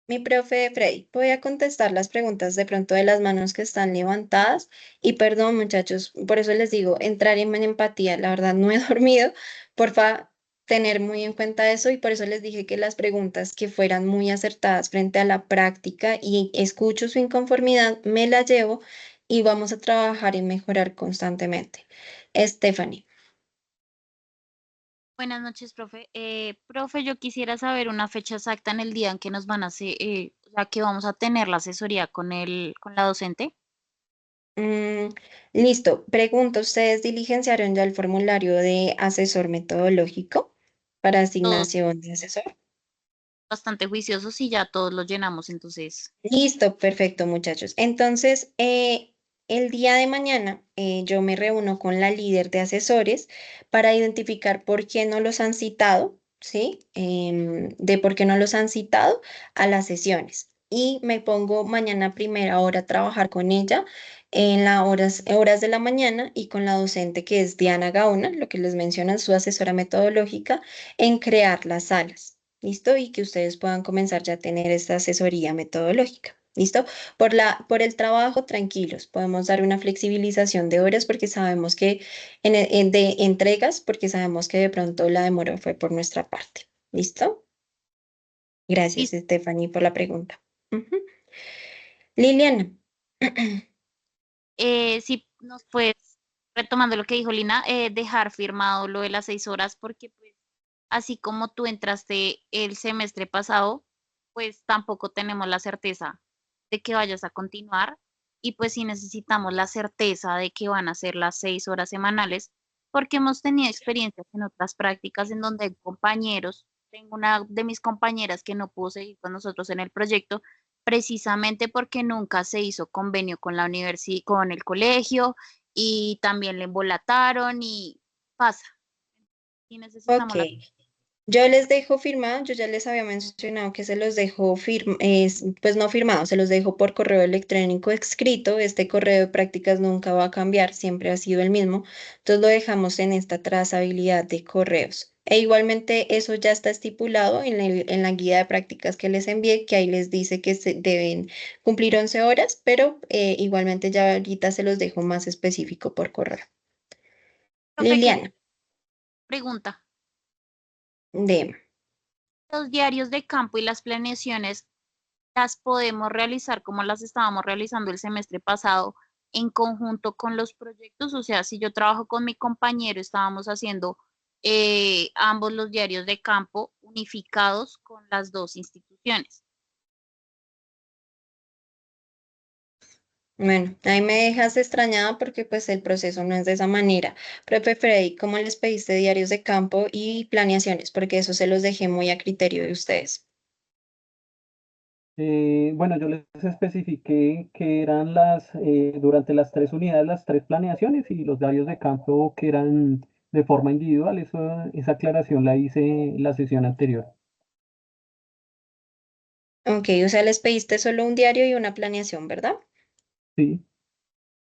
mi profe Freddy, voy a contestar las preguntas de pronto de las manos que están levantadas. Y perdón, muchachos, por eso les digo, entrar en empatía. La verdad, no he dormido. Porfa, tener muy en cuenta eso y por eso les dije que las preguntas que fueran muy acertadas frente a la práctica y escucho su inconformidad, me la llevo y vamos a trabajar en mejorar constantemente. Stephanie. Buenas noches, profe. Profe, yo quisiera saber una fecha exacta en el día en que nos van a hacer, o sea, que vamos a tener la asesoría con la docente. Mm, listo. Pregunto, ¿ustedes diligenciaron ya el formulario de asesor metodológico para Todos asignación de asesor? bastante juiciosos y ya todos los llenamos, entonces, Listo, perfecto, muchachos. Entonces, el día de mañana yo me reúno con la líder de asesores para identificar por qué no los han citado, ¿sí? De por qué no los han citado a las sesiones. Y me pongo mañana a primera hora a trabajar con ella en las horas de la mañana y con la docente que es Diana Gaona, lo que les mencionan, su asesora metodológica, en crear las salas. ¿Listo? Y que ustedes puedan comenzar ya a tener esta asesoría metodológica. ¿Listo? Por el trabajo, tranquilos, podemos dar una flexibilización de horas porque sabemos que, de entregas, porque sabemos que de pronto la demora fue por nuestra parte. ¿Listo? Gracias, y Stephanie, por la pregunta. Ujú. Liliana. si nos puedes, retomando lo que dijo Lina, dejar firmado lo de las 6 horas, porque pues, así como tú entraste el semestre pasado, pues tampoco tenemos la certeza de que vayas a continuar y pues sí necesitamos la certeza de que van a ser las 6 horas semanales, porque hemos tenido experiencias en otras prácticas en donde hay compañeros, tengo una de mis compañeras que no pudo seguir con nosotros en el proyecto, precisamente porque nunca se hizo convenio con la universidad, con el colegio y también le embolataron y pasa. Y Ok. necesitamos la. Yo les dejo firmado, yo ya les había mencionado que se los dejo pues no firmado, se los dejo por correo electrónico escrito. Este correo de prácticas nunca va a cambiar, siempre ha sido el mismo. Entonces lo dejamos en esta trazabilidad de correos. E igualmente eso ya está estipulado en la guía de prácticas que les envié, que ahí les dice que se deben cumplir 11 horas, pero igualmente ya ahorita se los dejo más específico por correo. Profe, quería Liliana, pregunta. de Los diarios de campo y las planeaciones las podemos realizar como las estábamos realizando el semestre pasado en conjunto con los proyectos. O sea, si yo trabajo con mi compañero, estábamos haciendo ambos los diarios de campo unificados con las dos instituciones. Bueno, ahí me dejas extrañada porque pues el proceso no es de esa manera. Profe Freddy, ¿cómo les pediste diarios de campo y planeaciones? Porque eso se los dejé muy a criterio de ustedes. Bueno, yo les especifiqué que eran durante las 3 unidades, las 3 planeaciones y los diarios de campo que eran de forma individual. Esa aclaración la hice en la sesión anterior. Ok, o sea, les pediste solo un diario y una planeación, ¿verdad? Sí.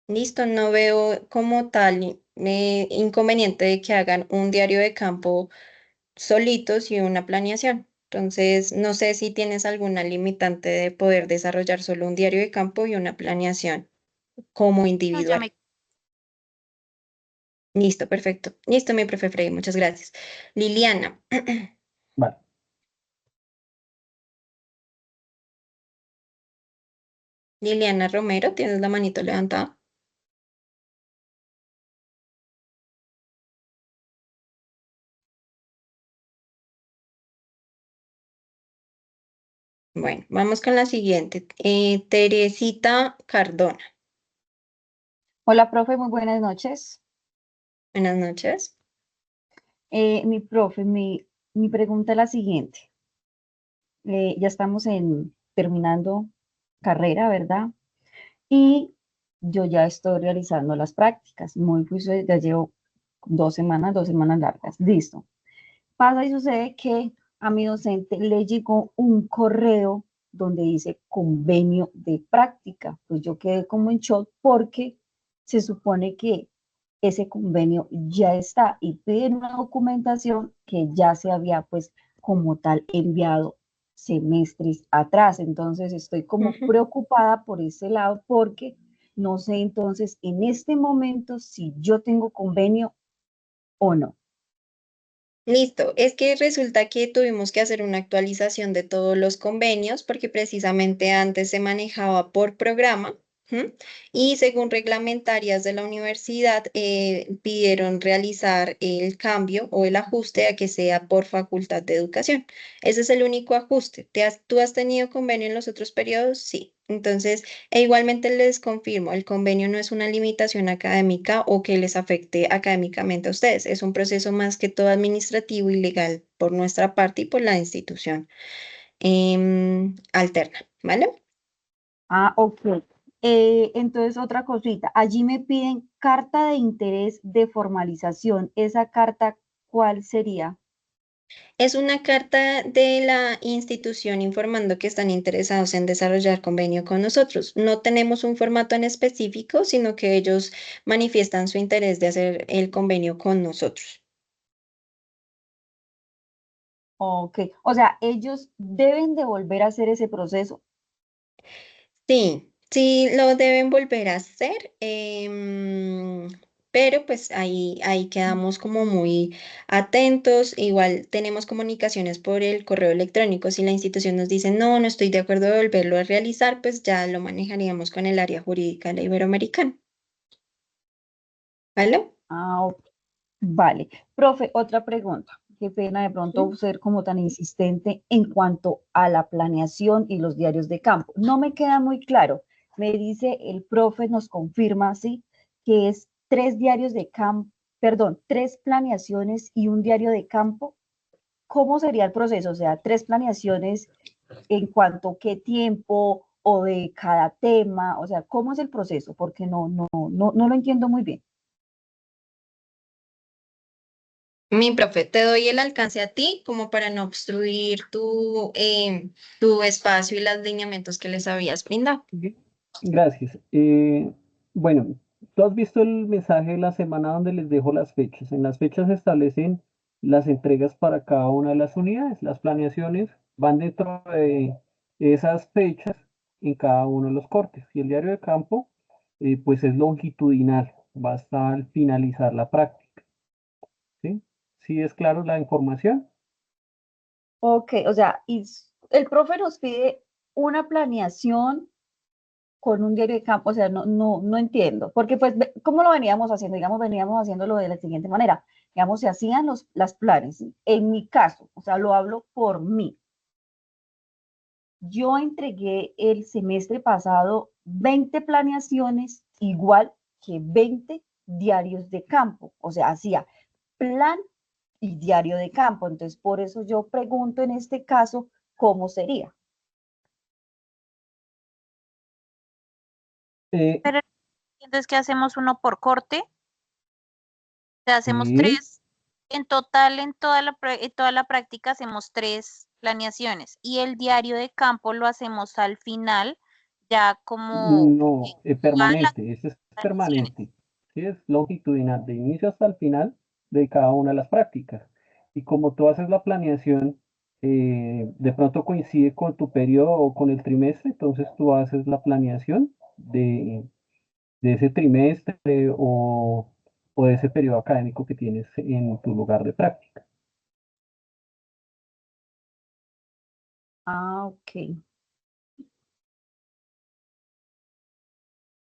Listo, no veo como tal inconveniente de que hagan un diario de campo solitos y una planeación. Entonces, no sé si tienes alguna limitante de poder desarrollar solo un diario de campo y una planeación como No, ya individual. me Listo, perfecto. Listo, mi profe Freddy, muchas gracias. Liliana, Vale. Liliana Romero, tienes la manito levantada. Bueno, vamos con la siguiente. Teresita Cardona, Hola, profe, muy buenas noches. buenas noches. Mi profe, mi pregunta es la siguiente. Ya estamos terminando carrera, ¿verdad? Y yo ya estoy realizando las prácticas. Muy juicioso, ya llevo 2 semanas largas. Listo. Pasa y sucede que a mi docente le llegó un correo donde dice convenio de práctica. Pues yo quedé como en shock porque se supone que ese convenio ya está y piden una documentación que ya se había pues como tal enviado semestres atrás. Entonces estoy como Ujú. preocupada por ese lado porque no sé entonces en este momento si yo tengo convenio o no. Listo, es que resulta que tuvimos que hacer una actualización de todos los convenios porque precisamente antes se manejaba por programa. ¿M? Y según reglamentarias de la universidad pidieron realizar el cambio o el ajuste a que sea por facultad de educación. Ese es el único ajuste. ¿Tú has tenido convenio en los otros periodos? Sí. Entonces, e igualmente les confirmo, el convenio no es una limitación académica o que les afecte académicamente a ustedes, es un proceso más que todo administrativo y legal por nuestra parte y por la institución alterna, ¿vale? Ah, ok. Entonces, otra cosita. Allí me piden carta de interés de formalización. ¿Esa carta cuál sería? Es una carta de la institución informando que están interesados en desarrollar convenio con nosotros. No tenemos un formato en específico, sino que ellos manifiestan su interés de hacer el convenio con nosotros. Ok. O sea, ellos deben de volver a hacer ese proceso. Sí, sí lo deben volver a hacer, pero pues ahí quedamos como muy atentos. Igual tenemos comunicaciones por el correo electrónico. Si la institución nos dice no, no estoy de acuerdo de volverlo a realizar, pues ya lo manejaríamos con el área jurídica de la Iberoamericana. ¿Vale? Ah, ok. Vale. Profe, otra pregunta. Qué pena de pronto Sí. ser como tan insistente en cuanto a la planeación y los diarios de campo. No me queda muy claro. Me dice el profe, nos confirma, ¿sí? Que es 3 diarios de campo, perdón, 3 planeaciones y un diario de campo. ¿Cómo sería el proceso? O sea, 3 planeaciones en cuanto a qué tiempo o de cada tema. O sea, ¿cómo es el proceso? Porque no lo entiendo muy bien. Mi profe, te doy el alcance a ti como para no obstruir tu espacio y los lineamientos que les habías brindado. Ok, gracias. Bueno, tú has visto el mensaje de la semana donde les dejo las fechas. En las fechas se establecen las entregas para cada una de las unidades. Las planeaciones van dentro de esas fechas en cada uno de los cortes. Y el diario de campo, pues es longitudinal, va hasta al finalizar la práctica. ¿Sí? ¿Sí es claro la información? Ok, o sea, el profe nos pide una planeación con un diario de campo, o sea, no entiendo, porque pues, ¿cómo lo veníamos haciendo? Digamos, veníamos haciéndolo de la siguiente manera, digamos, se hacían las planes, ¿sí? En mi caso, o sea, lo hablo por mí. Yo entregué el semestre pasado 20 planeaciones, igual que 20 diarios de campo, o sea, hacía plan y diario de campo. Entonces, por eso yo pregunto en este caso, ¿cómo sería? Eh, Pero entonces, ¿qué hacemos uno por corte? O sea, hacemos sí, tres, en total, en toda la práctica hacemos 3 planeaciones y el diario de campo lo hacemos al final, ya como no, todas las permanente, ese es planeaciones. permanente. Sí, es longitudinal, de inicio hasta el final de cada una de las prácticas. Y como tú haces la planeación, de pronto coincide con tu periodo o con el trimestre, entonces tú haces la planeación de ese trimestre o de ese periodo académico que tienes en tu lugar de práctica. Ah, ok.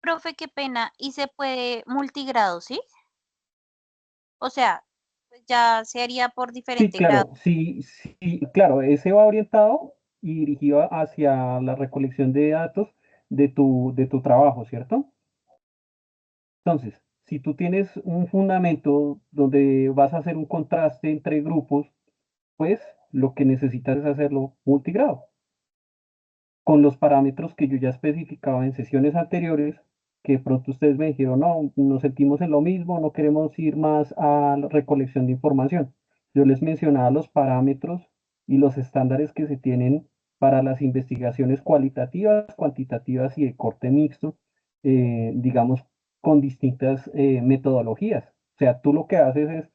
Profe, qué pena, y se puede multigrado, ¿sí? O sea, pues ya se haría por Sí, diferente grado. claro, sí, sí, claro, ese va orientado y dirigido hacia la recolección de datos de tu trabajo, ¿cierto? Entonces, si tú tienes un fundamento donde vas a hacer un contraste entre grupos, pues lo que necesitas es hacerlo multigrado, con los parámetros que yo ya especificaba en sesiones anteriores, que de pronto ustedes me dijeron, no, nos sentimos en lo mismo, no queremos ir más a la recolección de información. Yo les mencionaba los parámetros y los estándares que se tienen para las investigaciones cualitativas, cuantitativas y de corte mixto, digamos, con distintas metodologías. O sea, tú lo que haces es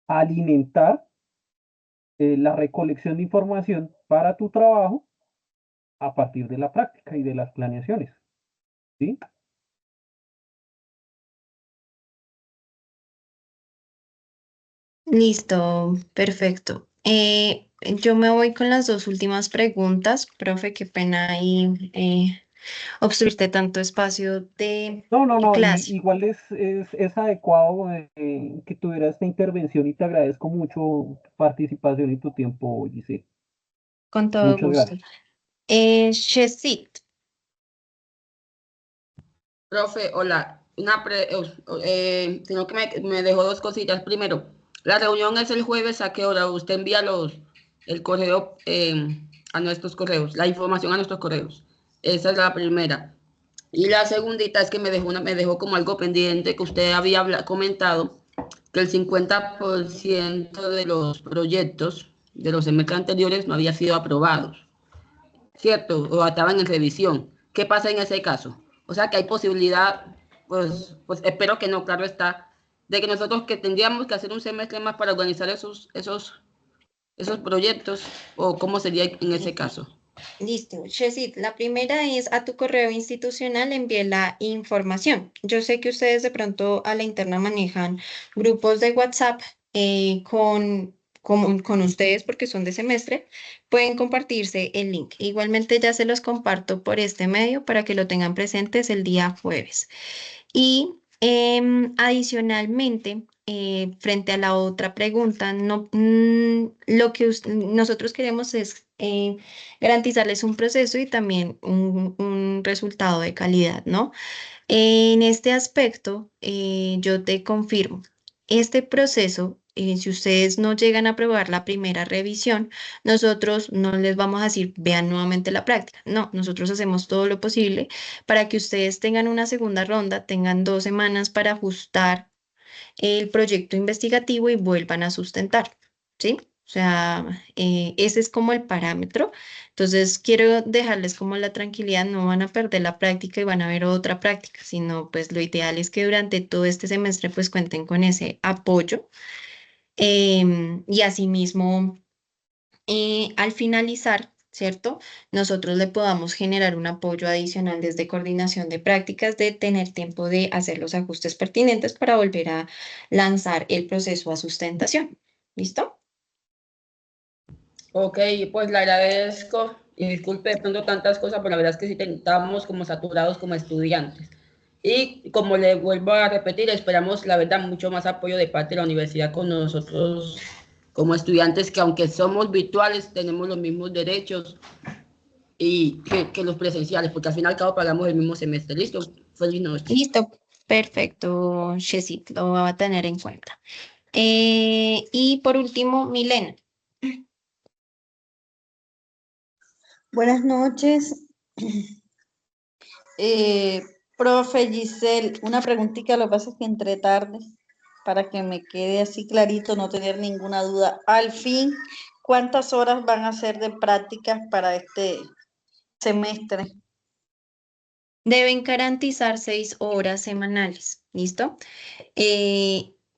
alimentar la recolección de información para tu trabajo a partir de la práctica y de las planeaciones, ¿sí? Listo, perfecto. Yo me voy con las dos últimas preguntas, profe, qué pena ahí obstruirte tanto espacio de No, no, no, clase. igual es adecuado que tuviera esta intervención y te agradezco mucho tu participación y tu tiempo, Giselle. Con todo Muchas gusto. gracias. Shesit, Profe, hola. Sino que me dejó dos cositas. Primero, la reunión es el jueves, ¿a qué hora? Usted envía el correo a nuestros correos, la información a nuestros correos. Esa es la primera. Y la segundita es que me dejó como algo pendiente que usted había comentado, que el 50% de los proyectos de los semestres anteriores no había sido aprobados. ¿Cierto? O estaban en revisión. ¿Qué pasa en ese caso? O sea que hay posibilidad, pues espero que no, claro está, de que nosotros que tendríamos que hacer un semestre más para organizar esos proyectos, o cómo sería en ese caso. listo. Shesit, la primera es a tu correo institucional envié la información. Yo sé que ustedes de pronto a la interna manejan grupos de WhatsApp con ustedes porque son de semestre. Pueden compartirse el link. Igualmente ya se los comparto por este medio para que lo tengan presentes el día jueves. Y adicionalmente, frente a la otra pregunta, no, lo que nosotros queremos es garantizarles un proceso y también un resultado de calidad, ¿no? En este aspecto, yo te confirmo, este proceso, si ustedes no llegan a aprobar la primera revisión, nosotros no les vamos a decir, vean nuevamente la práctica. No, nosotros hacemos todo lo posible para que ustedes tengan una segunda ronda, tengan 2 semanas para ajustar el proyecto investigativo y vuelvan a sustentar, ¿sí? O sea, ese es como el parámetro. Entonces, quiero dejarles como la tranquilidad, no van a perder la práctica y van a ver otra práctica, sino pues lo ideal es que durante todo este semestre pues cuenten con ese apoyo. Y asimismo, al finalizar, ¿cierto? Nosotros le podamos generar un apoyo adicional desde coordinación de prácticas, de tener tiempo de hacer los ajustes pertinentes para volver a lanzar el proceso a sustentación. ¿Listo? Ok, pues le agradezco y disculpe de pronto tantas cosas, pero la verdad es que sí estamos como saturados como estudiantes. Y como le vuelvo a repetir, esperamos la verdad mucho más apoyo de parte de la universidad con nosotros como estudiantes, que aunque somos virtuales, tenemos los mismos derechos y que los presenciales, porque al fin y al cabo pagamos el mismo semestre. Listo, feliz noche. Listo. Perfecto, Shesit, lo va a tener en cuenta. Y por último, Milena. Buenas noches. Profe Giselle, una preguntita, lo que pasa es que entré tarde para que me quede así clarito, no tener ninguna duda. Al fin, ¿cuántas horas van a ser de prácticas para este semestre? Deben garantizar 6 horas semanales. ¿Listo?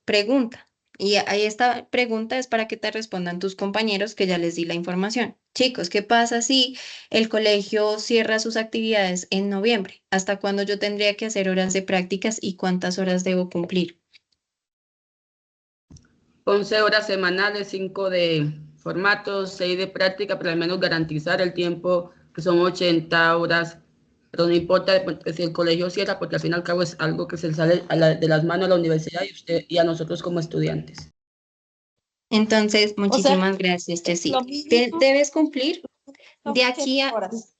Pregunta. Y ahí esta pregunta es para que te respondan tus compañeros que ya les di la información. Chicos, ¿qué pasa si el colegio cierra sus actividades en noviembre? ¿Hasta cuándo yo tendría que hacer horas de prácticas y cuántas horas debo cumplir? 11 horas semanales, 5 de formatos, 6 de práctica, pero al menos garantizar el tiempo, que son 80 horas. Pero no importa porque si el colegio cierra, porque al fin y al cabo es algo que se le sale de las manos a la universidad y, usted, y a nosotros como estudiantes. Entonces, O sea, muchísimas gracias, lo Jessica. mínimo Debes cumplir son de 80 aquí a... horas.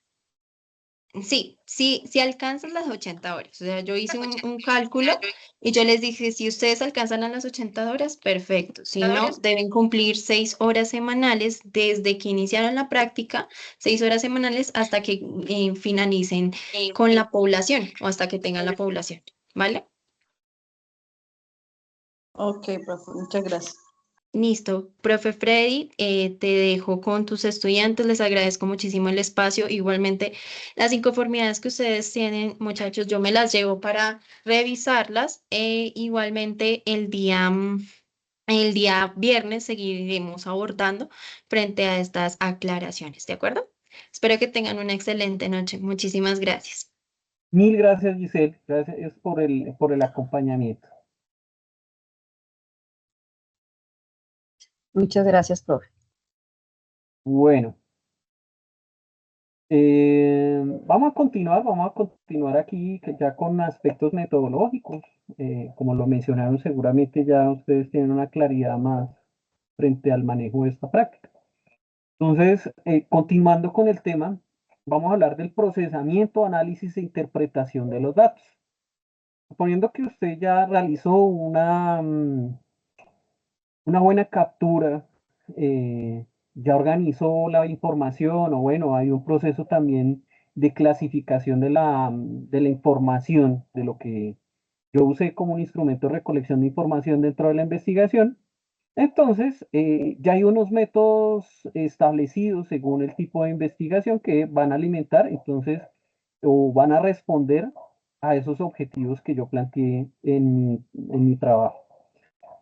Sí, sí, si alcanzan las 80 horas. O sea, yo hice un cálculo y yo les dije, si ustedes alcanzan a las 80 horas, perfecto. Si no, deben cumplir 6 horas semanales desde que iniciaron la práctica, 6 horas semanales hasta que finalicen con la población o hasta que tengan la población. ¿Vale? Ok, profe, muchas gracias. Listo, profe Freddy, te dejo con tus estudiantes, les agradezco muchísimo el espacio, igualmente las inconformidades que ustedes tienen, muchachos, yo me las llevo para revisarlas, igualmente el día viernes seguiremos abordando frente a estas aclaraciones, ¿de acuerdo? Espero que tengan una excelente noche, muchísimas gracias. Mil gracias, Giselle. Gracias por el acompañamiento. Muchas gracias, profe. Bueno, vamos a continuar aquí que ya con aspectos metodológicos. Como lo mencionaron, seguramente ya ustedes tienen una claridad más frente al manejo de esta práctica. Entonces, continuando con el tema, vamos a hablar del procesamiento, análisis e interpretación de los datos. Suponiendo que usted ya realizó una buena captura, ya organizó la información, o bueno, hay un proceso también de clasificación de la información, de lo que yo usé como un instrumento de recolección de información dentro de la investigación. Entonces, ya hay unos métodos establecidos según el tipo de investigación que van a alimentar, entonces, o van a responder a esos objetivos que yo planteé en mi trabajo.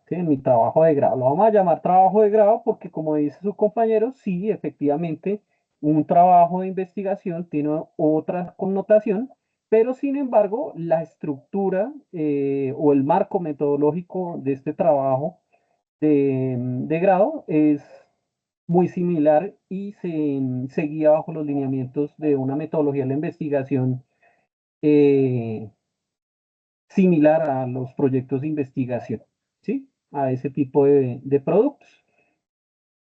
¿Sí? En mi trabajo de grado. Lo vamos a llamar trabajo de grado porque, como dice su compañero, sí, efectivamente, un trabajo de investigación tiene otra connotación, pero sin embargo, la estructura o el marco metodológico de este trabajo de grado es muy similar y se guía bajo los lineamientos de una metodología de la investigación eh, similar a los proyectos de investigación, ¿sí? A ese tipo de productos.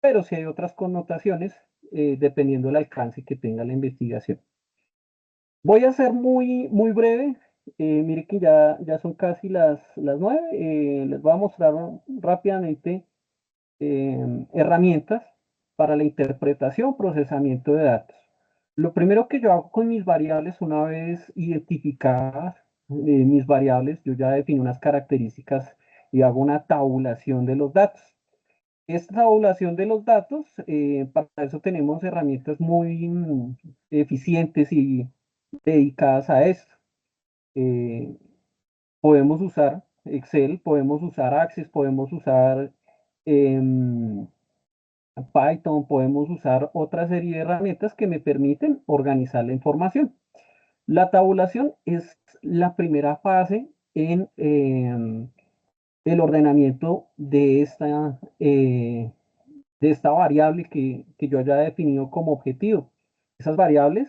Pero sí hay otras connotaciones dependiendo del alcance que tenga la investigación. Voy a ser muy breve. Mire que ya son casi las 9. Les voy a mostrar rápidamente herramientas para la interpretación, procesamiento de datos. Lo primero que yo hago con mis variables, una vez identificadas mis variables, yo ya defino unas características y hago una tabulación de los datos. Esta tabulación de los datos, para eso tenemos herramientas muy eficientes y dedicadas a esto. Eh, Podemos usar Excel, podemos usar Access, podemos usar em, Python, podemos usar otra serie de herramientas que me permiten organizar la información. La tabulación es la primera fase en el ordenamiento de esta variable que yo haya definido como objetivo. Esas variables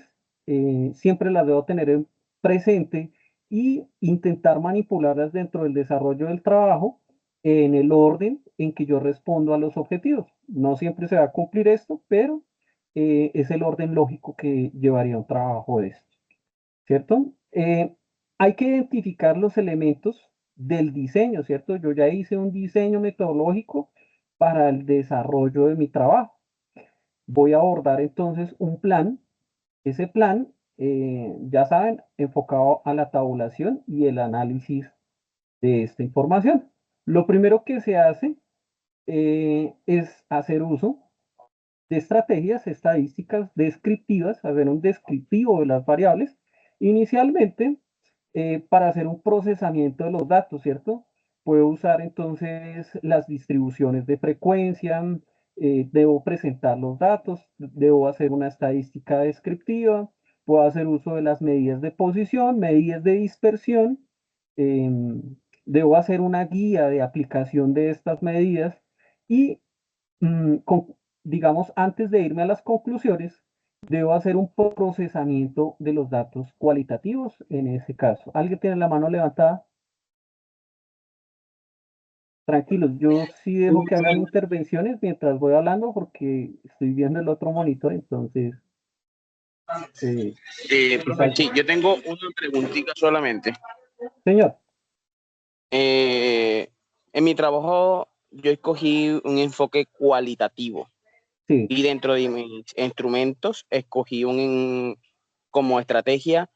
siempre las debo tener en presente y intentar manipularlas dentro del desarrollo del trabajo en el orden en que yo respondo a los objetivos. No siempre se va a cumplir esto, pero es el orden lógico que llevaría un trabajo de esto, ¿cierto? Hay que identificar los elementos del diseño, ¿cierto? Yo ya hice un diseño metodológico para el desarrollo de mi trabajo. Voy a abordar entonces un plan. Ese plan, ya saben, enfocado a la tabulación y el análisis de esta información. Lo primero que se hace es hacer uso de estrategias estadísticas descriptivas, hacer un descriptivo de las variables, inicialmente para hacer un procesamiento de los datos, ¿cierto? Puedo usar entonces las distribuciones de frecuencia, debo presentar los datos, debo hacer una estadística descriptiva, puedo hacer uso de las medidas de posición, medidas de dispersión, em, debo hacer una guía de aplicación de estas medidas y digamos, antes de irme a las conclusiones, debo hacer un procesamiento de los datos cualitativos en ese caso. ¿Alguien tiene la mano levantada? Tranquilos, yo sí dejo que hagan intervenciones mientras voy hablando porque estoy viendo el otro monitor, entonces... Profe, sí, yo tengo una preguntita solamente. Señor. En mi trabajo yo escogí un enfoque cualitativo. Sí. Y dentro de mis instrumentos escogí como estrategia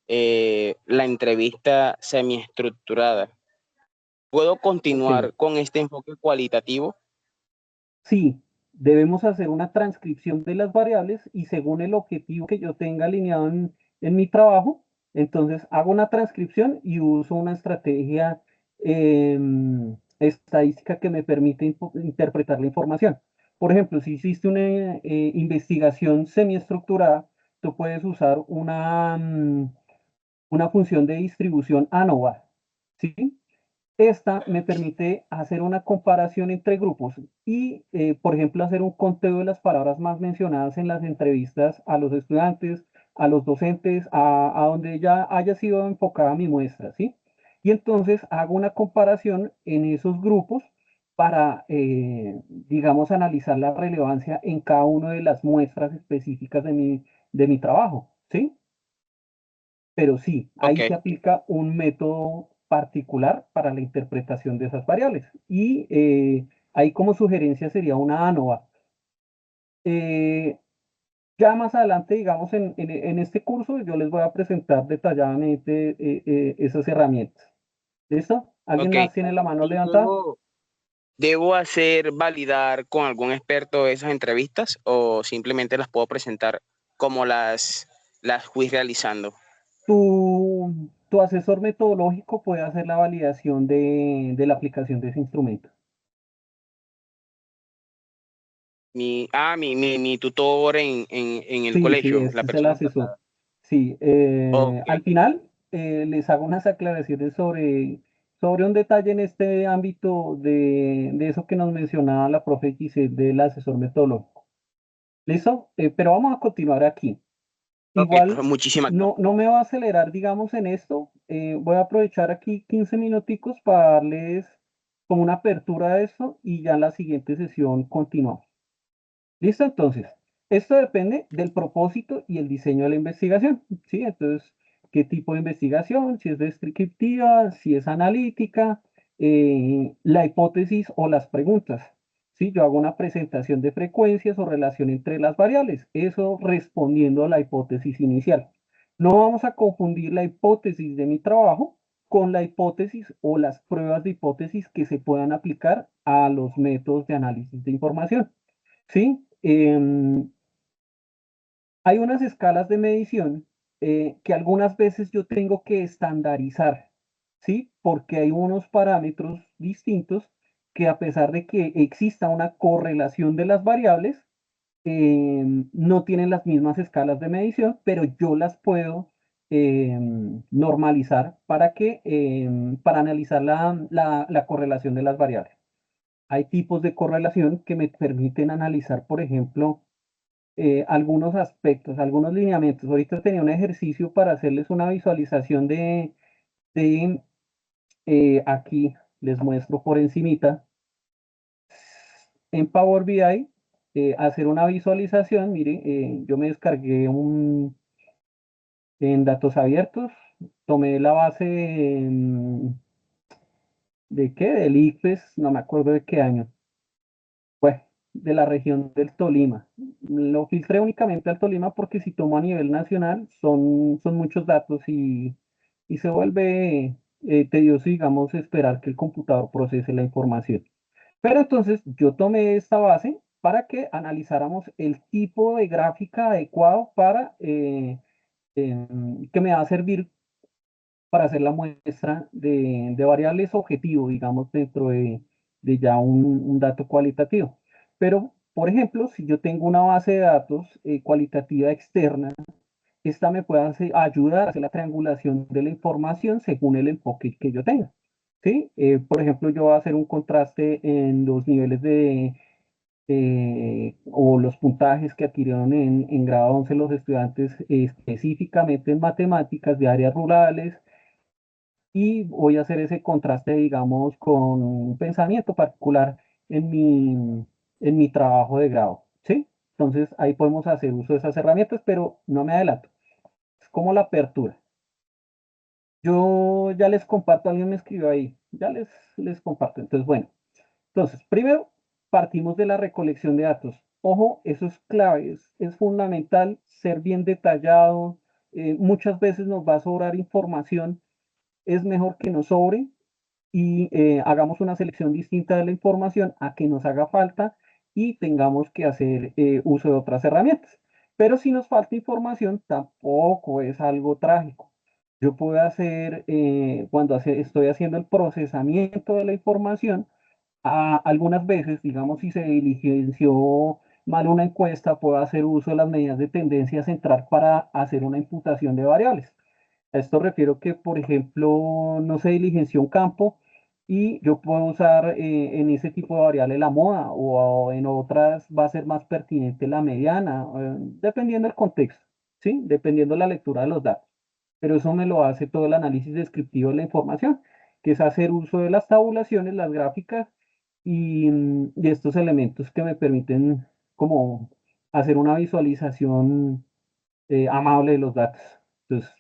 la entrevista semiestructurada. ¿Puedo continuar con este enfoque cualitativo? Sí, debemos hacer una transcripción de las variables y según el objetivo que yo tenga alineado en mi trabajo, entonces hago una transcripción y uso una estrategia estadística que me permite interpretar la información. Por ejemplo, si hiciste una investigación semiestructurada, tú puedes usar una función de distribución ANOVA, ¿sí? Esta me permite hacer una comparación entre grupos y, por ejemplo, hacer un conteo de las palabras más mencionadas en las entrevistas a los estudiantes, a los docentes, a donde ya haya sido enfocada mi muestra, ¿sí? Y entonces hago una comparación en esos grupos para, digamos, analizar la relevancia en cada una de las muestras específicas de mi trabajo, ¿sí? Pero sí, ahí Ok, se aplica un método particular para la interpretación de esas variables. Y ahí como sugerencia sería una ANOVA. Eh, ya más adelante, digamos, en este curso, yo les voy a presentar detalladamente esas herramientas. ¿Listo? ¿Alguien ok. más tiene la mano ¿Y levantada? debo hacer validar con algún experto esas entrevistas o simplemente las puedo presentar como las fui realizando? Tu asesor metodológico puede hacer la validación de la aplicación de ese instrumento. Mi tutor en el Sí, sí, colegio, la ese es el persona asesor. encargada. Sí, Ok, al final les hago unas aclaraciones sobre un detalle en este ámbito de eso que nos mencionaba la profe Giselle del asesor metodológico. ¿Listo? Pero vamos a continuar aquí. ok, Igual pues muchísimas gracias. no me va a acelerar, digamos, en esto. Voy a aprovechar aquí 15 minuticos para darles como una apertura de esto y ya en la siguiente sesión continuamos. ¿Listo? Entonces, esto depende del propósito y el diseño de la investigación, ¿sí? Entonces, ¿qué tipo de investigación? Si es descriptiva, si es analítica, la hipótesis o las preguntas, ¿sí? Yo hago una presentación de frecuencias o relación entre las variables, eso respondiendo a la hipótesis inicial. No vamos a confundir la hipótesis de mi trabajo con la hipótesis o las pruebas de hipótesis que se puedan aplicar a los métodos de análisis de información. ¿Sí? Hay unas escalas de medición que algunas veces yo tengo que estandarizar, ¿sí? Porque hay unos parámetros distintos que a pesar de que exista una correlación de las variables, no tienen las mismas escalas de medición, pero yo las puedo normalizar para analizar la correlación de las variables. Hay tipos de correlación que me permiten analizar, por ejemplo, algunos aspectos, algunos lineamientos. Ahorita tenía un ejercicio para hacerles una visualización de aquí les muestro por encimita, en Power BI, hacer una visualización. Miren, yo me descargué en datos abiertos, tomé la base ¿de qué? Del ICFES, no me acuerdo de qué año. Bueno, de la región del Tolima. Lo filtré únicamente al Tolima porque si tomo a nivel nacional son muchos datos y se vuelve tedioso, digamos, esperar que el computador procese la información. Pero entonces yo tomé esta base para que analizáramos el tipo de gráfica adecuado para que me va a servir para hacer la muestra de variables objetivo, digamos, dentro de ya un dato cualitativo. Pero, por ejemplo, si yo tengo una base de datos cualitativa externa, esta me puede ayudar a hacer la triangulación de la información según el enfoque que yo tenga. ¿Sí? Por ejemplo, yo voy a hacer un contraste en los niveles o los puntajes que adquirieron en grado 11 los estudiantes específicamente en matemáticas de áreas rurales, y voy a hacer ese contraste, digamos, con un pensamiento particular en en mi trabajo de grado, ¿sí? Entonces ahí podemos hacer uso de esas herramientas, pero no me adelanto. Es como la apertura. Yo ya les comparto, alguien me escribió ahí, ya les comparto. Entonces, bueno, entonces, primero partimos de la recolección de datos. Ojo, eso es clave, es fundamental ser bien detallado. Muchas veces nos va a sobrar información, es mejor que nos sobre y hagamos una selección distinta de la información a que nos haga falta y tengamos que hacer uso de otras herramientas. Pero si nos falta información, tampoco es algo trágico. Yo puedo hacer, cuando estoy haciendo el procesamiento de la información, algunas veces, digamos, si se diligenció mal una encuesta, puedo hacer uso de las medidas de tendencia central para hacer una imputación de variables. A esto refiero que, por ejemplo, no se diligenció un campo y yo puedo usar en ese tipo de variable la moda o en otras va a ser más pertinente la mediana, dependiendo del contexto, ¿sí? Dependiendo la lectura de los datos. Pero eso me lo hace todo el análisis descriptivo de la información, que es hacer uso de las tabulaciones, las gráficas y estos elementos que me permiten como hacer una visualización amable de los datos. Entonces,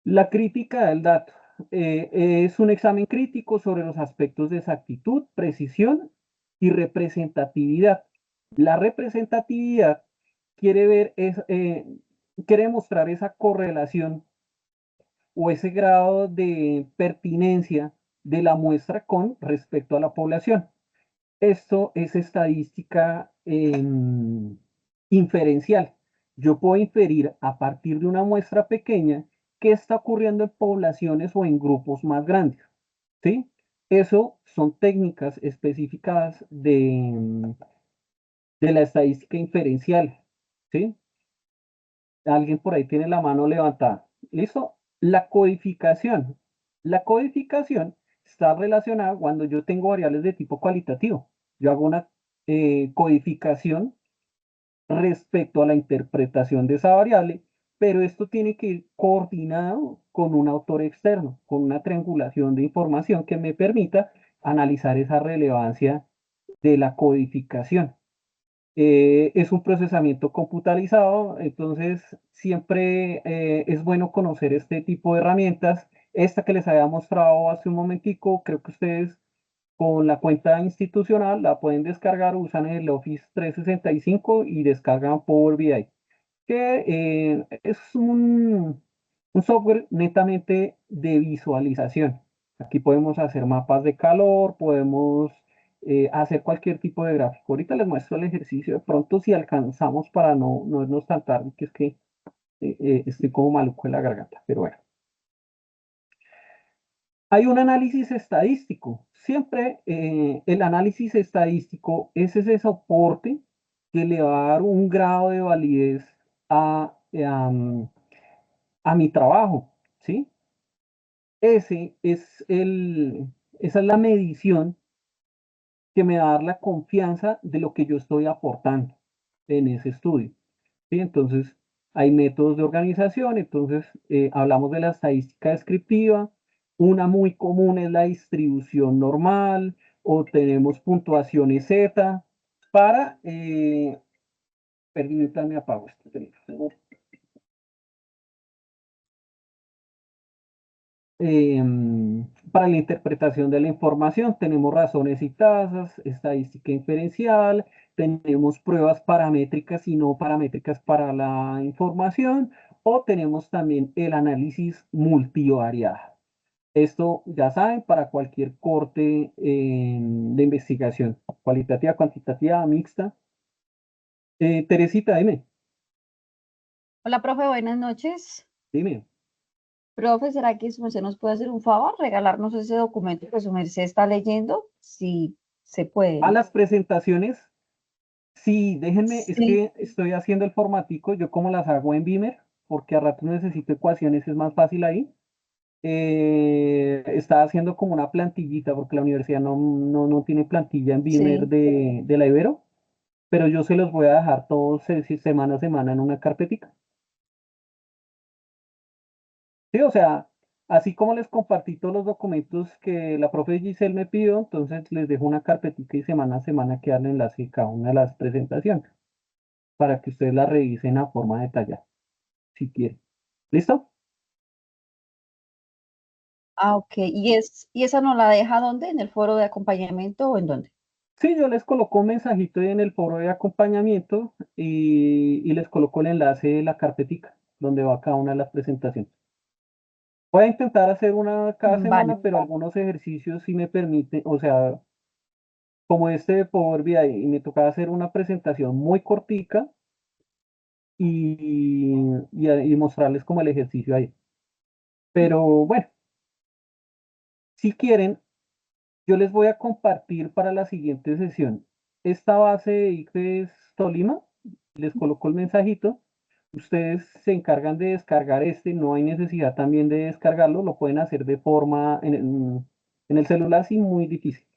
la crítica del dato es un examen crítico sobre los aspectos de exactitud, precisión y representatividad. La representatividad quiere ver, quiere mostrar esa correlación o ese grado de pertinencia de la muestra con respecto a la población. Esto es estadística inferencial. Yo puedo inferir a partir de una muestra pequeña qué está ocurriendo en poblaciones o en grupos más grandes, ¿sí? Eso son técnicas especificadas de la estadística inferencial, ¿sí? Alguien por ahí tiene la mano levantada. ¿Listo? La codificación. La codificación está relacionada cuando yo tengo variables de tipo cualitativo. Yo hago una codificación respecto a la interpretación de esa variable, pero esto tiene que ir coordinado con un autor externo, con una triangulación de información que me permita analizar esa relevancia de la codificación. Es un procesamiento computarizado, entonces siempre es bueno conocer este tipo de herramientas. Esta que les había mostrado hace un momentico, creo que ustedes con la cuenta institucional la pueden descargar, usan el Office 365 y descargan Power BI, que es un software netamente de visualización. Aquí podemos hacer mapas de calor, podemos hacer cualquier tipo de gráfico. Ahorita les muestro el ejercicio, de pronto si alcanzamos para no irnos tan tarde, que es que estoy como maluco en la garganta, pero bueno. Hay un análisis estadístico. Siempre el análisis estadístico es ese soporte que le va a dar un grado de validez a mi trabajo, ¿sí? Ese es esa es la medición que me va a dar la confianza de lo que yo estoy aportando en ese estudio, ¿sí? Entonces, hay métodos de organización, entonces hablamos de la estadística descriptiva, una muy común es la distribución normal, o tenemos puntuaciones Z para, permítanme apago este teléfono. Para la interpretación de la información tenemos razones y tasas, estadística inferencial, tenemos pruebas paramétricas y no paramétricas para la información, o tenemos también el análisis multivariado. Esto, ya saben, para cualquier corte de investigación, cualitativa, cuantitativa, mixta. Teresita, dime, Hola, profe, buenas noches. dime. Profe, ¿será que su merced nos puede hacer un favor, regalarnos ese documento que su merced está leyendo? Si se puede, A ¿no? las presentaciones, sí, déjenme, es Sí. que estoy haciendo el formatico, yo como las hago en Beamer, porque a rato necesito ecuaciones, es más fácil ahí. Estaba haciendo como una plantillita, porque la universidad no tiene plantilla en Beamer Sí. de la Ibero, pero yo se los voy a dejar todos semana a semana en una carpetica. Sí, o sea, así como les compartí todos los documentos que la profe Giselle me pidió, entonces les dejo una carpetica y semana a semana queda el enlace de cada una de las presentaciones, para que ustedes la revisen a forma detallada, si quieren. ¿Listo? Ah, ok. ¿Y esa no la deja dónde? ¿En el foro de acompañamiento o en dónde? Sí, yo les coloco un mensajito en el foro de acompañamiento y les coloco el enlace de la carpetica, donde va cada una de las presentaciones. Voy a intentar hacer una cada Vale. semana, pero algunos ejercicios sí me permiten, o sea, como este de Power BI, y me tocaba hacer una presentación muy cortica y mostrarles como el ejercicio ahí. Pero bueno, si quieren, yo les voy a compartir para la siguiente sesión esta base de ICFES Tolima. Les coloco el mensajito. Ustedes se encargan de descargar este, no hay necesidad también de descargarlo, lo pueden hacer de forma, En el celular sí, muy difícil,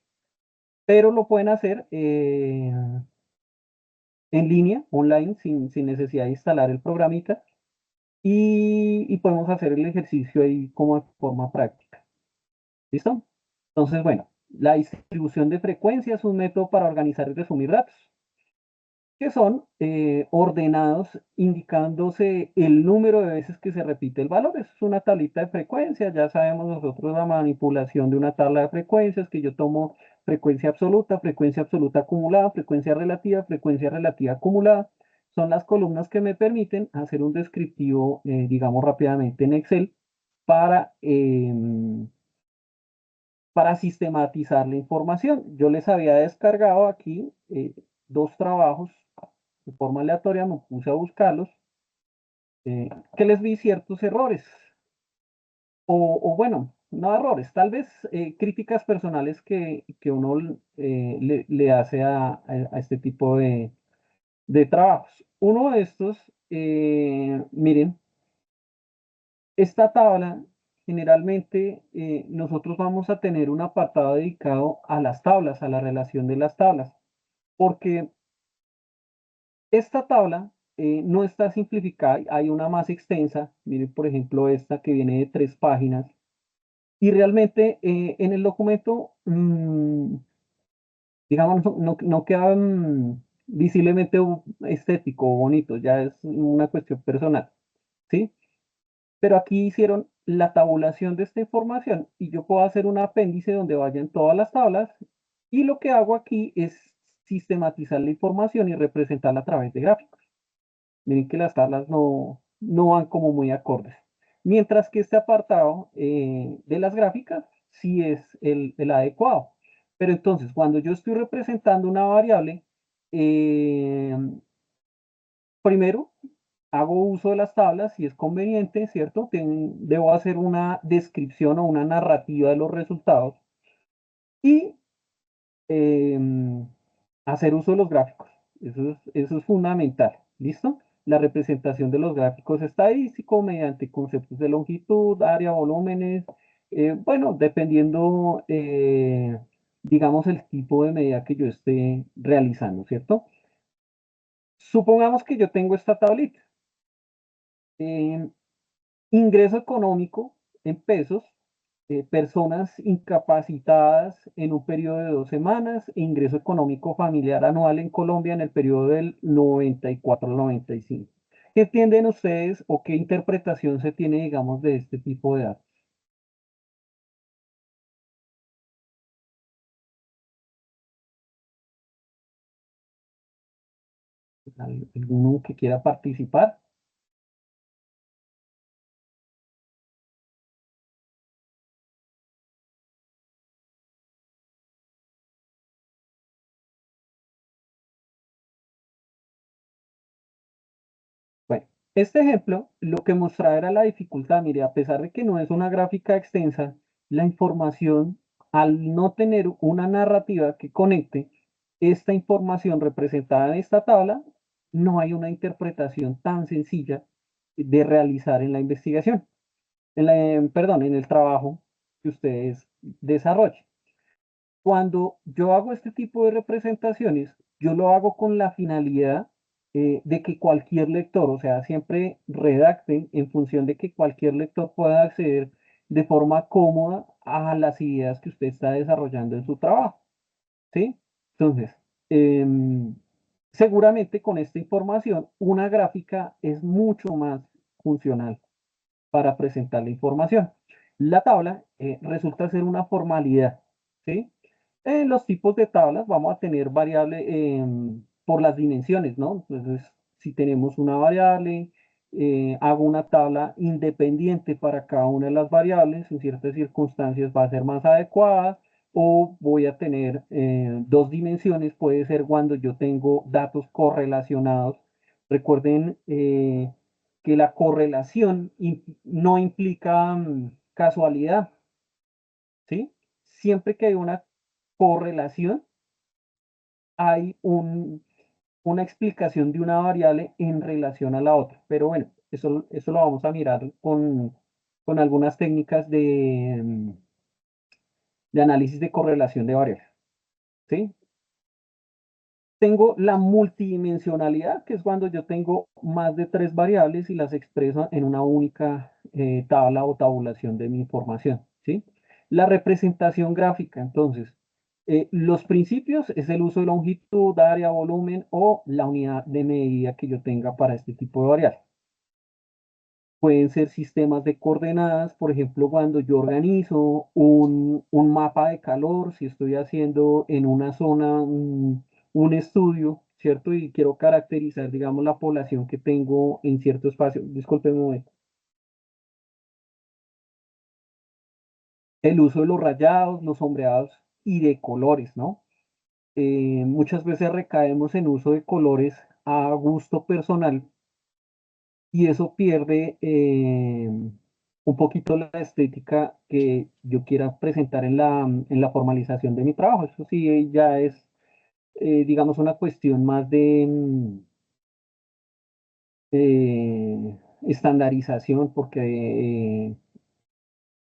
pero lo pueden hacer en línea, online, sin necesidad de instalar el programita, y podemos hacer el ejercicio ahí como de forma práctica. ¿Listo? Entonces, bueno, la distribución de frecuencia es un método para organizar y resumir datos, que son ordenados indicándose el número de veces que se repite el valor. Eso es una tablita de frecuencias. Ya sabemos nosotros la manipulación de una tabla de frecuencias, que yo tomo frecuencia absoluta acumulada, frecuencia relativa acumulada. Son las columnas que me permiten hacer un descriptivo, digamos rápidamente en Excel, para sistematizar la información. Yo les había descargado aquí dos trabajos de forma aleatoria, me puse a buscarlos, que les vi ciertos errores, o bueno, no errores, tal vez críticas personales que uno le hace a este tipo de trabajos. Uno de estos, miren, esta tabla, generalmente nosotros vamos a tener un apartado dedicado a las tablas, a la relación de las tablas, porque esta tabla no está simplificada, hay una más extensa, miren por ejemplo esta que viene de 3 páginas, y realmente en el documento, digamos, no queda visiblemente estético o bonito, ya es una cuestión personal, ¿sí? Pero aquí hicieron la tabulación de esta información y yo puedo hacer un apéndice donde vayan todas las tablas, y lo que hago aquí es sistematizar la información y representarla a través de gráficos. Miren que las tablas no van como muy acordes. Mientras que este apartado de las gráficas sí es el adecuado. Pero entonces, cuando yo estoy representando una variable, eh, primero hago uso de las tablas si es conveniente, ¿cierto? Debo hacer una descripción o una narrativa de los resultados y hacer uso de los gráficos. Eso es fundamental. ¿Listo? La representación de los gráficos estadísticos mediante conceptos de longitud, área, volúmenes, bueno, dependiendo, digamos, el tipo de medida que yo esté realizando, ¿cierto? Supongamos que yo tengo esta tablita. Ingreso económico en pesos, personas incapacitadas en un periodo de 2 semanas, e ingreso económico familiar anual en Colombia en el periodo del 94 al 95. ¿Qué entienden ustedes o qué interpretación se tiene, digamos, de este tipo de datos? ¿Alguno que quiera participar? Bueno, este ejemplo lo que mostraba era la dificultad. Mire, a pesar de que no es una gráfica extensa, la información, al no tener una narrativa que conecte esta información representada en esta tabla, no hay una interpretación tan sencilla de realizar en la investigación, perdón, en el trabajo que ustedes desarrollen. Cuando yo hago este tipo de representaciones, yo lo hago con la finalidad de que cualquier lector, o sea, siempre redacten en función de que cualquier lector pueda acceder de forma cómoda a las ideas que usted está desarrollando en su trabajo, ¿sí? Entonces, em, seguramente con esta información, una gráfica es mucho más funcional para presentar la información. La tabla resulta ser una formalidad, ¿sí? En los tipos de tablas vamos a tener variable por las dimensiones, ¿no? Entonces, si tenemos una variable, hago una tabla independiente para cada una de las variables, en ciertas circunstancias va a ser más adecuada, o voy a tener 2 dimensiones, puede ser cuando yo tengo datos correlacionados. Recuerden que la correlación no implica casualidad, ¿sí? Siempre que hay una correlación, hay una explicación de una variable en relación a la otra. Pero bueno, eso lo vamos a mirar con algunas técnicas de análisis de correlación de variables, ¿sí? Tengo la multidimensionalidad, que es cuando yo tengo más de 3 variables y las expreso en una única tabla o tabulación de mi información, ¿sí? La representación gráfica, entonces, los principios es el uso de longitud, área, volumen o la unidad de medida que yo tenga para este tipo de variables. Pueden ser sistemas de coordenadas, por ejemplo, cuando yo organizo un mapa de calor, si estoy haciendo en una zona un estudio, ¿cierto? Y quiero caracterizar, digamos, la población que tengo en cierto espacio. Disculpen un momento. El uso de los rayados, los sombreados y de colores, ¿no? Muchas veces recaemos en uso de colores a gusto personal y eso pierde un poquito la estética que yo quiera presentar en la formalización de mi trabajo. Eso sí ya es, digamos, una cuestión más de estandarización, porque,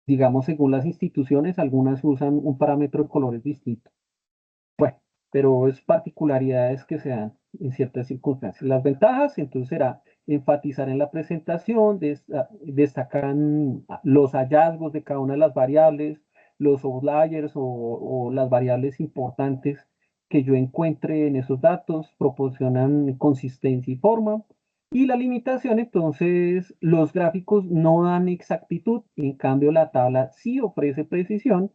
digamos, según las instituciones, algunas usan un parámetro de colores distinto. Bueno, pero es particularidades que se dan en ciertas circunstancias. Las ventajas, entonces, será enfatizar en la presentación, destacan los hallazgos de cada una de las variables, los outliers o las variables importantes que yo encuentre en esos datos, proporcionan consistencia y forma. Y la limitación, entonces, los gráficos no dan exactitud, en cambio la tabla sí ofrece precisión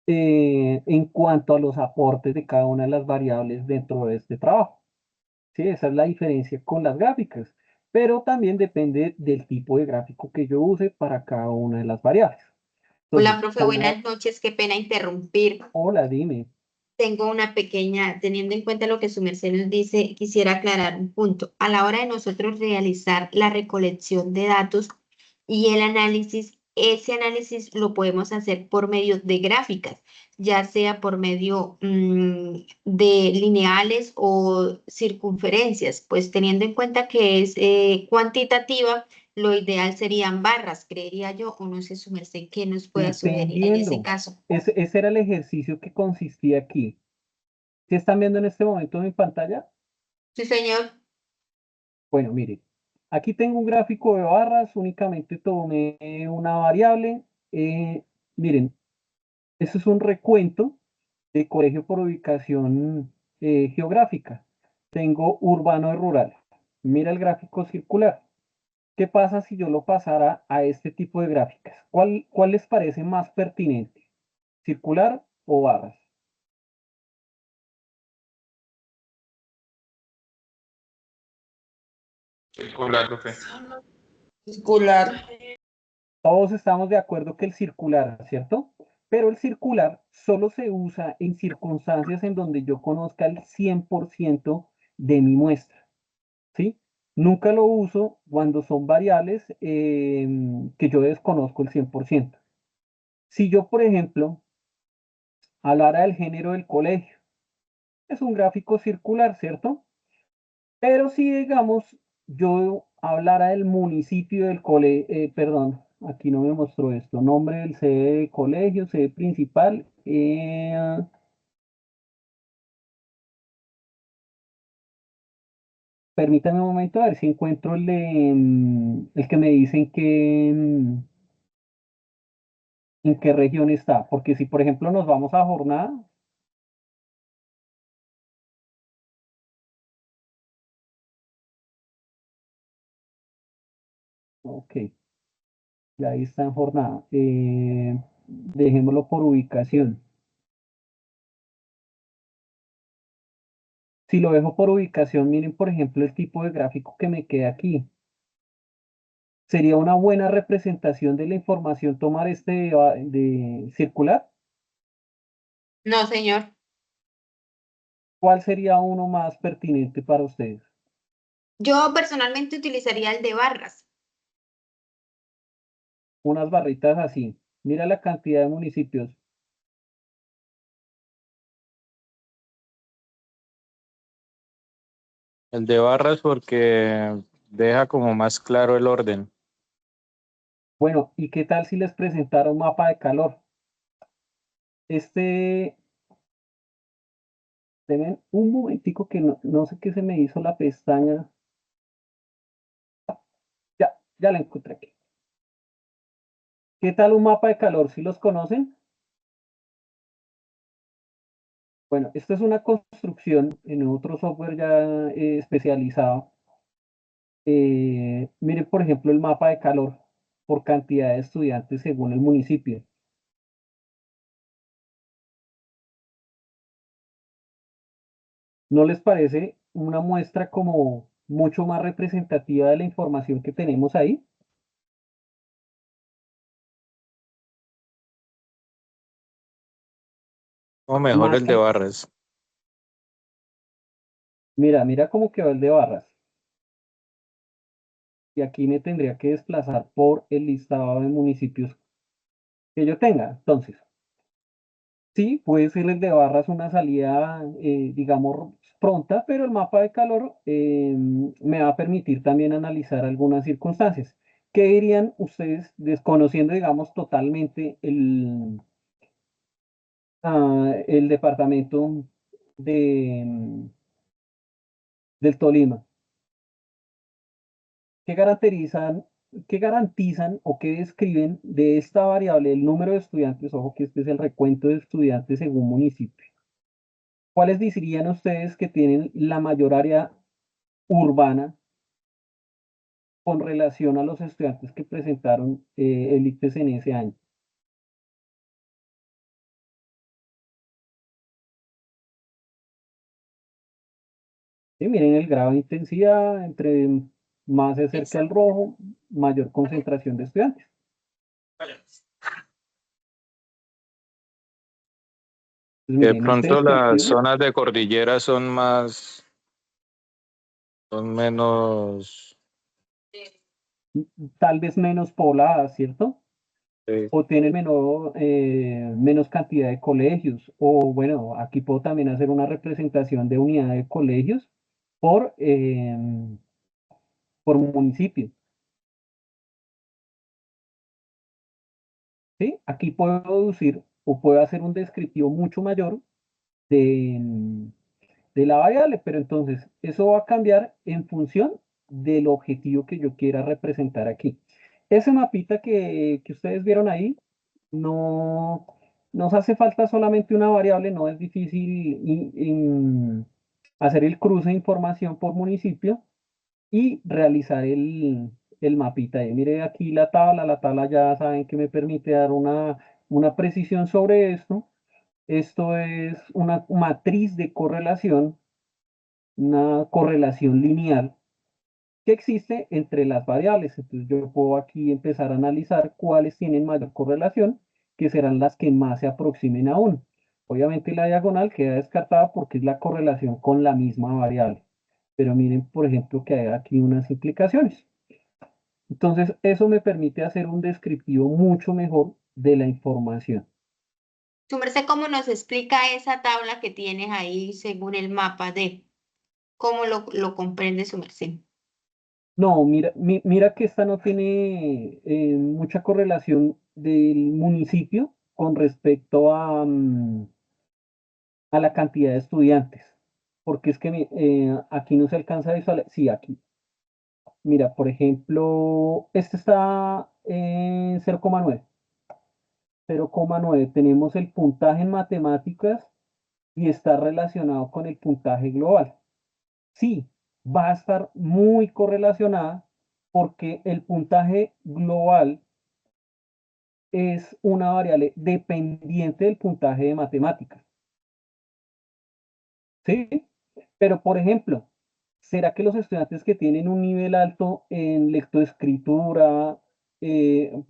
en cuanto a los aportes de cada una de las variables dentro de este trabajo. Sí, esa es la diferencia con las gráficas, pero también depende del tipo de gráfico que yo use para cada una de las variables. Hola, Entonces, profe, buenas noches. Qué pena interrumpir. hola, dime. Tengo una pequeña, teniendo en cuenta lo que su merced nos dice, quisiera aclarar un punto. A la hora de nosotros realizar la recolección de datos y el análisis, ese análisis lo podemos hacer por medio de gráficas, ya sea por medio de lineales o circunferencias, pues teniendo en cuenta que es cuantitativa, lo ideal serían barras, creería yo, o no sé su merced qué nos pueda sugerir en ese Dependiendo, caso. ese era el ejercicio que consistía aquí. ¿Qué están viendo en este momento en mi pantalla? Sí, señor. Bueno, mire, aquí tengo un gráfico de barras, únicamente tomé una variable. Miren, eso es un recuento de colegio por ubicación geográfica. Tengo urbano y rural. Mira el gráfico circular. ¿Qué pasa si yo lo pasara a este tipo de gráficas? ¿Cuál les parece más pertinente? ¿Circular o barras? Circular, profe. Circular. Todos estamos de acuerdo que el circular, ¿cierto? Pero el circular solo se usa en circunstancias en donde yo conozca el 100% de mi muestra, ¿sí? Nunca lo uso cuando son variables que yo desconozco el 100%. Si yo, por ejemplo, hablara del género del colegio, es un gráfico circular, ¿cierto? Pero si, digamos, yo hablara del municipio del colegio, perdón, aquí no me mostró esto, nombre del sede de colegio, sede principal. Permítame un momento a ver si encuentro el que me dicen que en qué región está, porque si por ejemplo nos vamos a jornada, ok, ya ahí está en jornada. Dejémoslo por ubicación. Si lo dejo por ubicación, miren por ejemplo el tipo de gráfico que me queda aquí. ¿Sería una buena representación de la información tomar este de circular? No, señor. ¿Cuál sería uno más pertinente para ustedes? Yo personalmente utilizaría el de barras. Unas barritas así. Mira la cantidad de municipios. El de barras porque deja como más claro el orden. Bueno, ¿y qué tal si les presentara un mapa de calor? Denme un momentico que no sé qué se me hizo la pestaña. Ya la encontré aquí. ¿Qué tal un mapa de calor? ¿Sí los conocen? Bueno, esta es una construcción en otro software ya especializado. Miren, por ejemplo, el mapa de calor por cantidad de estudiantes según el municipio. ¿No les parece una muestra como mucho más representativa de la información que tenemos ahí? O mejor el de Marca, barras. mira cómo quedó el de barras. Y aquí me tendría que desplazar por el listado de municipios que yo tenga. Entonces, sí, puede ser el de barras una salida, digamos, pronta, pero el mapa de calor me va a permitir también analizar algunas circunstancias. ¿Qué dirían ustedes desconociendo, digamos, totalmente el departamento de, del Tolima? ¿Qué garantizan, qué garantizan o qué describen de esta variable el número de estudiantes? Ojo que este es el recuento de estudiantes según municipio. ¿Cuáles dirían ustedes que tienen la mayor área urbana con relación a los estudiantes que presentaron el ICFES en ese año? Sí, miren el grado de intensidad, entre más se acerca el rojo, mayor concentración de estudiantes. Pues De miren, este pronto las descriptivo, zonas de cordillera son menos, tal vez menos pobladas, ¿cierto? sí. O tienen menos cantidad de colegios, o bueno, aquí puedo también hacer una representación de unidad de colegios por, por municipio, ¿sí? Aquí puedo deducir o puedo hacer un descriptivo mucho mayor de, de la variable, pero entonces eso va a cambiar en función del objetivo que yo quiera representar aquí. Ese mapita que ustedes vieron ahí, no nos hace falta solamente una variable, no es difícil hacer el cruce de información por municipio y realizar el mapita. Y mire aquí la tabla ya saben que me permite dar una precisión sobre esto. Esto es una matriz de correlación, una correlación lineal que existe entre las variables. Entonces yo puedo aquí empezar a analizar cuáles tienen mayor correlación, que serán las que más se aproximen a uno. Obviamente la diagonal queda descartada porque es la correlación con la misma variable. Pero miren, por ejemplo, que hay aquí unas implicaciones. Entonces, eso me permite hacer un descriptivo mucho mejor de la información. Su merced, ¿cómo nos explica esa tabla que tienes ahí según el mapa de cómo lo comprende su merced? No, mira que esta no tiene mucha correlación del municipio con respecto a la cantidad de estudiantes, porque es que aquí no se alcanza a visualizar. Sí, aquí. Mira, por ejemplo, este está en 0,9. 0,9. Tenemos el puntaje en matemáticas y está relacionado con el puntaje global. Sí, va a estar muy correlacionada porque el puntaje global es una variable dependiente del puntaje de matemáticas. ¿Sí? Pero, por ejemplo, ¿será que los estudiantes que tienen un nivel alto en lectoescritura,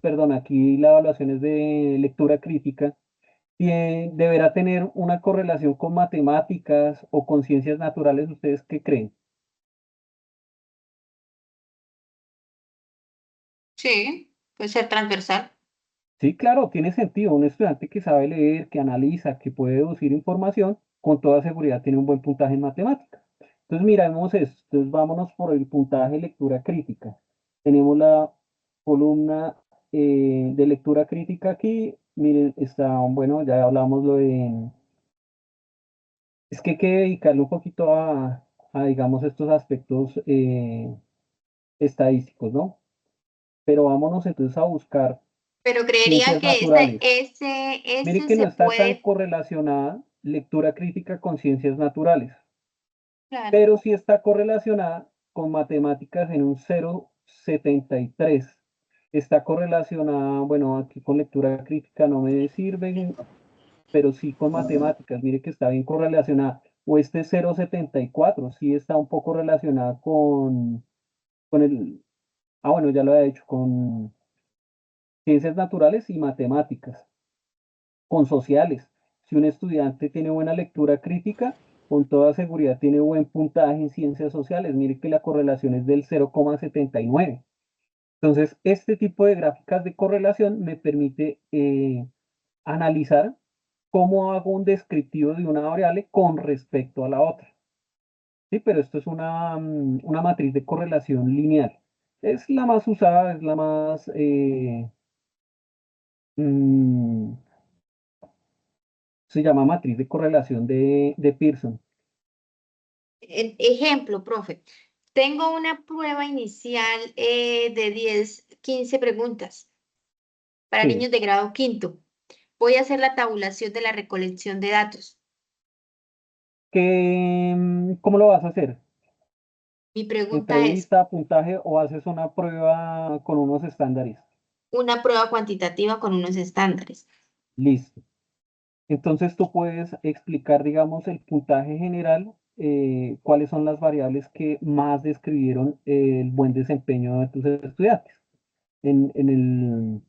perdón, aquí la evaluación es de lectura crítica, deberá tener una correlación con matemáticas o con ciencias naturales? ¿Ustedes qué creen? Sí, puede ser transversal. Sí, claro, tiene sentido. Un estudiante que sabe leer, que analiza, que puede deducir información, con toda seguridad tiene un buen puntaje en matemáticas. Entonces, miremos esto. Entonces, vámonos por el puntaje de lectura crítica. Tenemos la columna de lectura crítica aquí. Miren, está, bueno, ya hablamos lo de, es que hay que dedicarle un poquito digamos, estos aspectos estadísticos, ¿no? Pero vámonos entonces a buscar Pero creería ciencias que naturales. Mire ese que no se está tan puede, correlacionada lectura crítica con ciencias naturales, claro. pero sí está correlacionada con matemáticas en un 0,73. Está correlacionada, bueno, aquí con lectura crítica no me sirve, pero sí con matemáticas. Mire que está bien correlacionada. O este 0,74, sí está un poco relacionada con el, bueno, ya lo he hecho, con ciencias naturales y matemáticas, con sociales. Si un estudiante tiene buena lectura crítica, con toda seguridad tiene buen puntaje en ciencias sociales. Mire que la correlación es del 0,79. Entonces, este tipo de gráficas de correlación me permite analizar cómo hago un descriptivo de una variable con respecto a la otra. Sí, pero esto es una matriz de correlación lineal. Es la más usada, es la más, mm, se llama matriz de correlación de Pearson. Ejemplo, profe. Tengo una prueba inicial de 10, 15 preguntas para Sí. niños de grado quinto. Voy a hacer la tabulación de la recolección de datos. ¿Cómo lo vas a hacer? Mi pregunta es, ¿Entrevista, puntaje o haces una prueba con unos estándares? una prueba cuantitativa con unos estándares. Listo. Entonces tú puedes explicar, digamos, el puntaje general, cuáles son las variables que más describieron el buen desempeño de tus estudiantes. En el,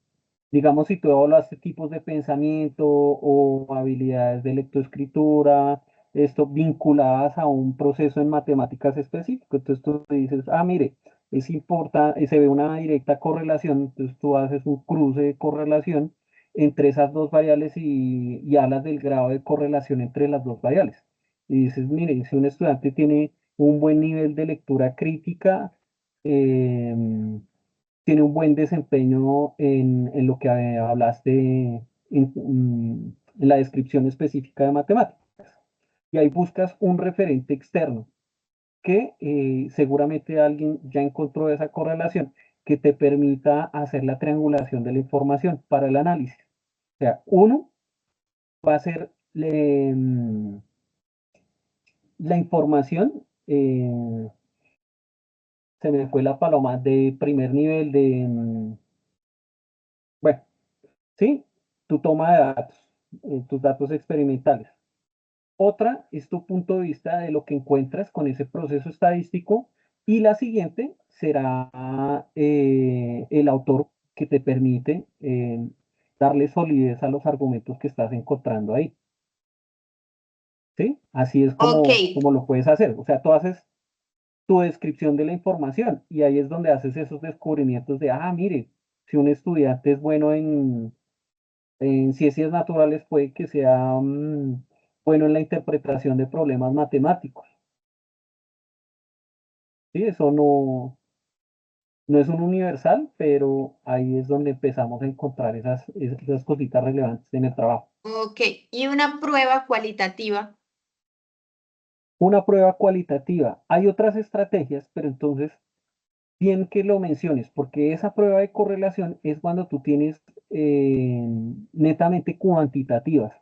digamos, si tú evaluaste tipos de pensamiento o habilidades de lectoescritura, esto vinculadas a un proceso en matemáticas específico. Entonces tú dices, mire, es importante, se ve una directa correlación, entonces tú haces un cruce de correlación entre esas dos variables y hablas del grado de correlación entre las dos variables. Y dices, mire, si un estudiante tiene un buen nivel de lectura crítica, tiene un buen desempeño en lo que hablaste en la descripción específica de matemáticas. Y ahí buscas un referente externo que seguramente alguien ya encontró esa correlación que te permita hacer la triangulación de la información para el análisis. O sea, uno va a ser la información, se me fue la paloma de primer nivel bueno, ¿sí? Tu toma de datos, tus datos experimentales. Otra es tu punto de vista de lo que encuentras con ese proceso estadístico. Y la siguiente será el autor que te permite darle solidez a los argumentos que estás encontrando ahí. ¿Sí? Así es Ok, como lo puedes hacer. O sea, tú haces tu descripción de la información y ahí es donde haces esos descubrimientos de, mire, si un estudiante es bueno en ciencias naturales puede que sea bueno en la interpretación de problemas matemáticos. Sí, eso no es un universal, pero ahí es donde empezamos a encontrar esas cositas relevantes en el trabajo. ok. Y una prueba cualitativa. Una prueba cualitativa. Hay otras estrategias, pero entonces, bien que lo menciones, porque esa prueba de correlación es cuando tú tienes netamente cuantitativas.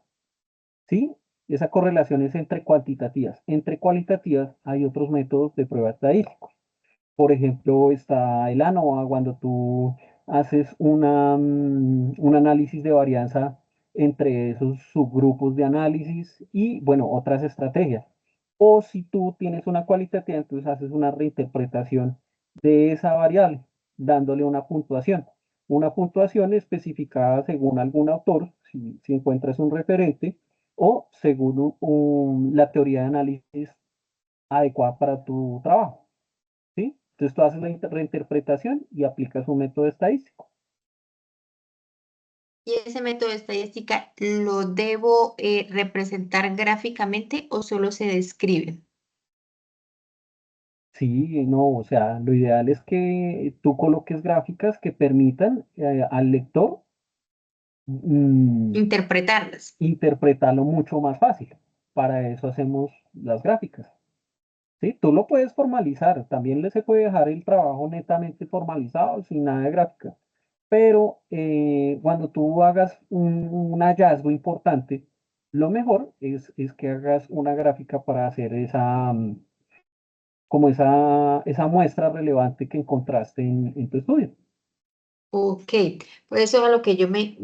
¿Sí? Esa correlación es entre cuantitativas. Entre cualitativas hay otros métodos de prueba estadísticos. Por ejemplo, está el ANOVA, cuando tú haces un análisis de varianza entre esos subgrupos de análisis y, bueno, otras estrategias. O si tú tienes una cualitativa, entonces haces una reinterpretación de esa variable, dándole una puntuación. Una puntuación especificada según algún autor, si encuentras un referente, o según la teoría de análisis adecuada para tu trabajo. ¿Sí? Entonces tú haces la reinterpretación y aplicas un método estadístico. ¿Y ese método de estadística lo debo representar gráficamente o solo se describe? Sí, no, o sea, lo ideal es que tú coloques gráficas que permitan al lector Interpretarlas. interpretarlo mucho más fácil. Para eso hacemos las gráficas. ¿Sí? Tú lo puedes formalizar, también se puede dejar el trabajo netamente formalizado, sin nada de gráfica. Pero cuando tú hagas un hallazgo importante, lo mejor es que hagas una gráfica para hacer como esa muestra relevante que encontraste en tu estudio. Ok, por eso es a lo que yo me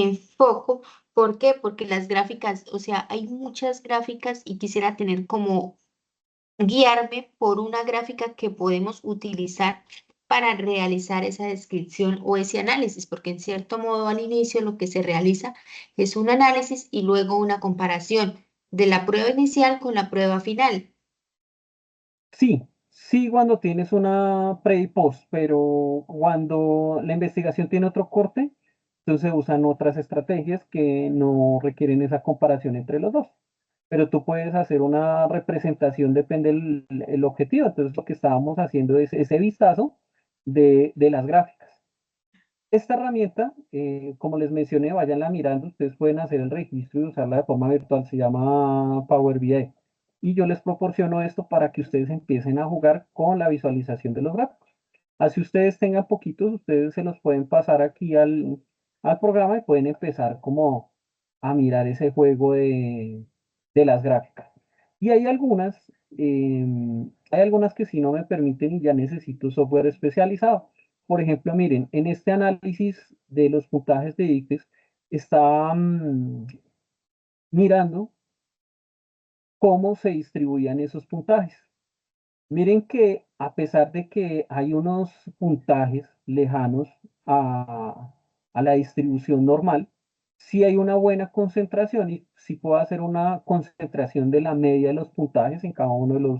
enfoco. ¿Por qué? Porque las gráficas, o sea, hay muchas gráficas y quisiera tener como guiarme por una gráfica que podemos utilizar para realizar esa descripción o ese análisis, porque en cierto modo al inicio lo que se realiza es un análisis y luego una comparación de la prueba inicial con la prueba final. Sí, sí cuando tienes una pre y post, pero cuando la investigación tiene otro corte, entonces usan otras estrategias que no requieren esa comparación entre los dos. Pero tú puedes hacer una representación, depende el objetivo. Entonces lo que estábamos haciendo es ese vistazo de las gráficas. Esta herramienta, como les mencioné, váyanla mirando, ustedes pueden hacer el registro y usarla de forma virtual, se llama Power BI. Y yo les proporciono esto para que ustedes empiecen a jugar con la visualización de los gráficos. Así ustedes tengan poquitos, ustedes se los pueden pasar aquí al programa y pueden empezar como a mirar ese juego de las gráficas. Y hay algunas que si no me permiten y ya necesito software especializado. Por ejemplo, miren, en este análisis de los puntajes de ICFES está mirando cómo se distribuían esos puntajes. Miren que a pesar de que hay unos puntajes lejanos a, a la distribución normal, sí hay una buena concentración y sí puedo hacer una concentración de la media de los puntajes en cada uno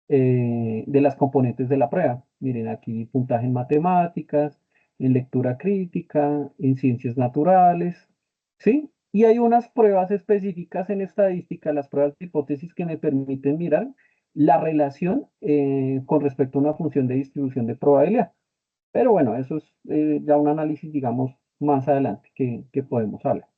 de las componentes de la prueba. Miren aquí puntaje en matemáticas, en lectura crítica, en ciencias naturales, ¿sí? Y hay unas pruebas específicas en estadística, las pruebas de hipótesis que me permiten mirar la relación con respecto a una función de distribución de probabilidad. Pero bueno, eso es ya un análisis, digamos, más adelante que podemos hablar.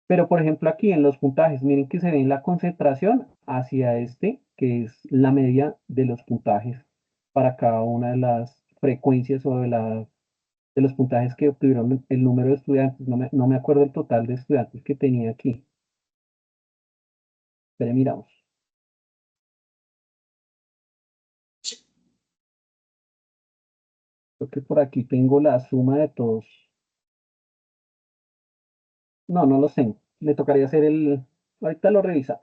Pero, por ejemplo, aquí en los puntajes, miren que se ve la concentración hacia este, que es la media de los puntajes para cada una de las frecuencias o de los puntajes que obtuvieron el número de estudiantes. No me acuerdo el total de estudiantes que tenía aquí. Pero miramos. Creo que por aquí tengo la suma de todos. No lo sé. Me tocaría hacer ahorita lo revisa.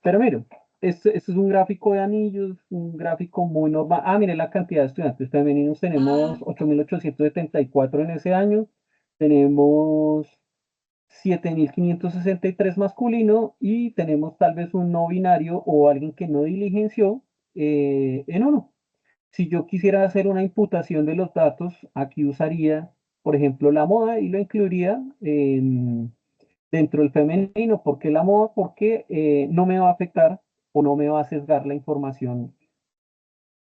Pero miren, este es un gráfico de anillos, un gráfico muy normal. Ah, miren la cantidad de estudiantes femeninos. Tenemos 8.874 en ese año. Tenemos 7.563 masculino y tenemos tal vez un no binario o alguien que no diligenció en uno. Si yo quisiera hacer una imputación de los datos, aquí usaría, por ejemplo, la moda y lo incluiría dentro del femenino. ¿Por qué la moda? Porque no me va a afectar o no me va a sesgar la información